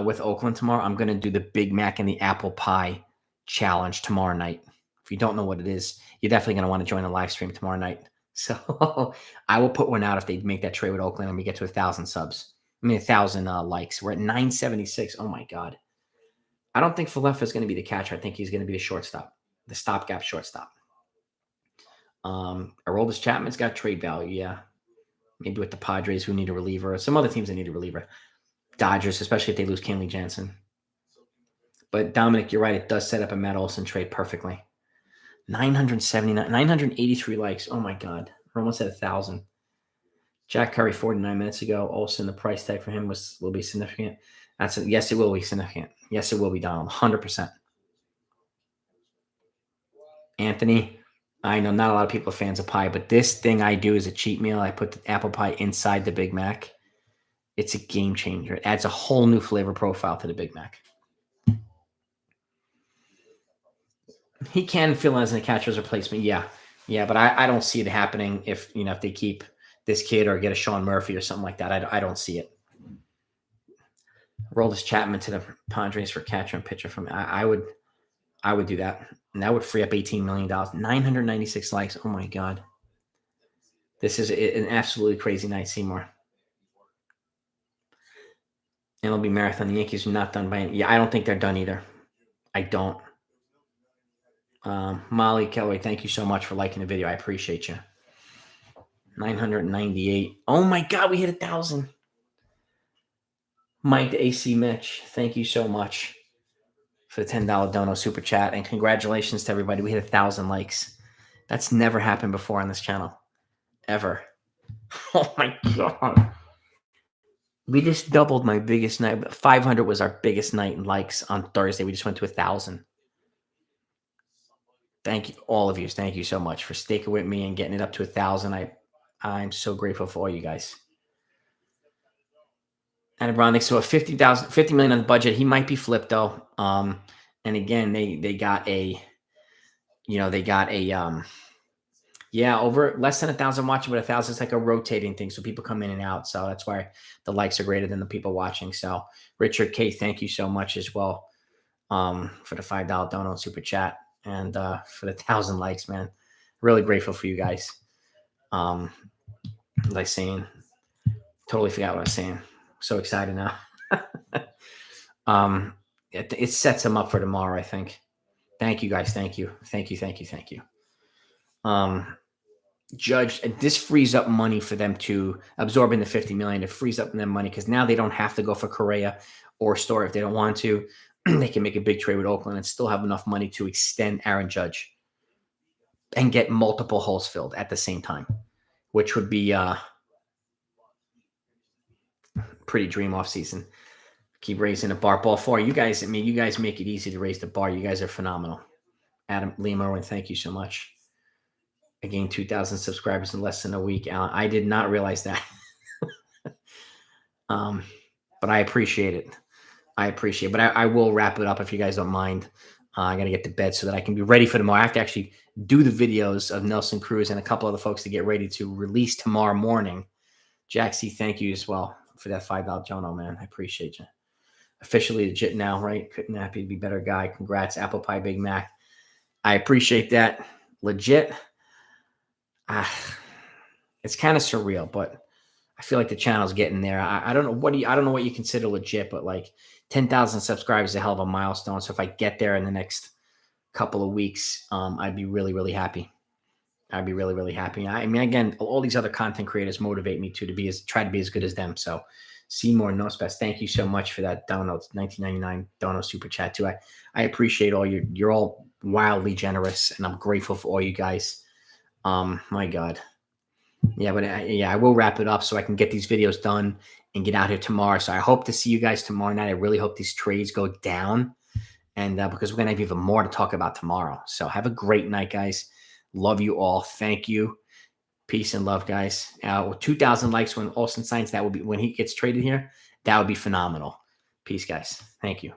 with Oakland tomorrow, I'm going to do the Big Mac and the apple pie challenge tomorrow night. If you don't know what it is, you're definitely going to want to join the live stream tomorrow night. So I will put one out if they make that trade with Oakland and we get to 1,000 subs. 1,000 likes. We're at 976. Oh my god. I don't think Falefa is going to be the catcher. I think he's going to be the shortstop, the stopgap shortstop. Aroldis Chapman's got trade value, yeah. Maybe with the Padres who need a reliever. Some other teams that need a reliever. Dodgers, especially if they lose Kenley Jansen. But Dominic, you're right. It does set up a Matt Olson trade perfectly. 983 likes. Oh my god. We're almost at 1,000. Jack Curry 49 minutes ago. Olson, the price tag for him will be significant. Yes, it will be significant. Yes, it will be, Donald. 100%. Anthony, I know not a lot of people are fans of pie, but this thing I do is a cheat meal. I put the apple pie inside the Big Mac. It's a game changer. It adds a whole new flavor profile to the Big Mac. He can fill in as a catcher's replacement. Yeah, but I don't see it happening if they keep this kid or get a Sean Murphy or something like that. I don't see it. Roll this Chapman to the Padres for catcher and pitcher from I would do that. And that would free up $18 million. 996 likes. Oh my God. This is an absolutely crazy night, Seymour. MLB Marathon. The Yankees are not done by any. Yeah, I don't think they're done either. I don't. Molly Kelly, thank you so much for liking the video. I appreciate you. 998. Oh my God, we hit 1,000. Mike the AC Mitch, thank you so much for the $10 dono super chat, and congratulations to everybody. We hit 1,000 likes. That's never happened before on this channel, ever. Oh my God. We just doubled my biggest night. 500 was our biggest night in likes on Thursday. We just went to 1,000. Thank you, all of you. Thank you so much for sticking with me and getting it up to 1,000. I'm so grateful for all you guys. And Brown, so 50 million on the budget. He might be flipped though. And again, they got a, over less than 1,000 watching, but 1,000 is like a rotating thing. So people come in and out. So that's why the likes are greater than the people watching. So Richard K, thank you so much as well for the $5 dono super chat and for the 1,000 likes, man. Really grateful for you guys. Like saying, totally forgot what I was saying. So excited now. It sets them up for tomorrow, I think. Thank you guys. Thank you. Judge, this frees up money for them to absorb in the 50 million. It frees up them money because now they don't have to go for Correa or Story if they don't want to. They can make a big trade with Oakland and still have enough money to extend Aaron Judge and get multiple holes filled at the same time, which would be pretty dream off season. Keep raising the bar. Ball 4. You guys, you guys make it easy to raise the bar. You guys are phenomenal. Adam Lee Merwin, thank you so much. I gained 2,000 subscribers in less than a week, Alan. I did not realize that. But I appreciate it. But I will wrap it up if you guys don't mind. I got to get to bed so that I can be ready for tomorrow. I have to actually do the videos of Nelson Cruz and a couple other folks to get ready to release tomorrow morning. Jack C, thank you as well for that $5 Jono, man. I appreciate you. Officially legit now, right? Couldn't happy to be better guy. Congrats, Apple Pie Big Mac. I appreciate that. Legit. It's kind of surreal, but I feel like the channel's getting there. I don't know I don't know what you consider legit, but like 10,000 subscribers is a hell of a milestone. So if I get there in the next couple of weeks, I'd be really, really happy. I'd be really, really happy. I mean, again, all these other content creators motivate me to try to be as good as them. So Seymour Nospes, thank you so much for that dono. It's $19.99 dono super chat too. I appreciate all you're all wildly generous, and I'm grateful for all you guys. My God. Yeah, but I will wrap it up so I can get these videos done and get out here tomorrow. So I hope to see you guys tomorrow night. I really hope these trades go down, and because we're going to have even more to talk about tomorrow. So have a great night, guys. Love you all. Thank you. Peace and love, guys. 2,000 likes when Olsen signs. That will be when he gets traded here. That would be phenomenal. Peace, guys. Thank you.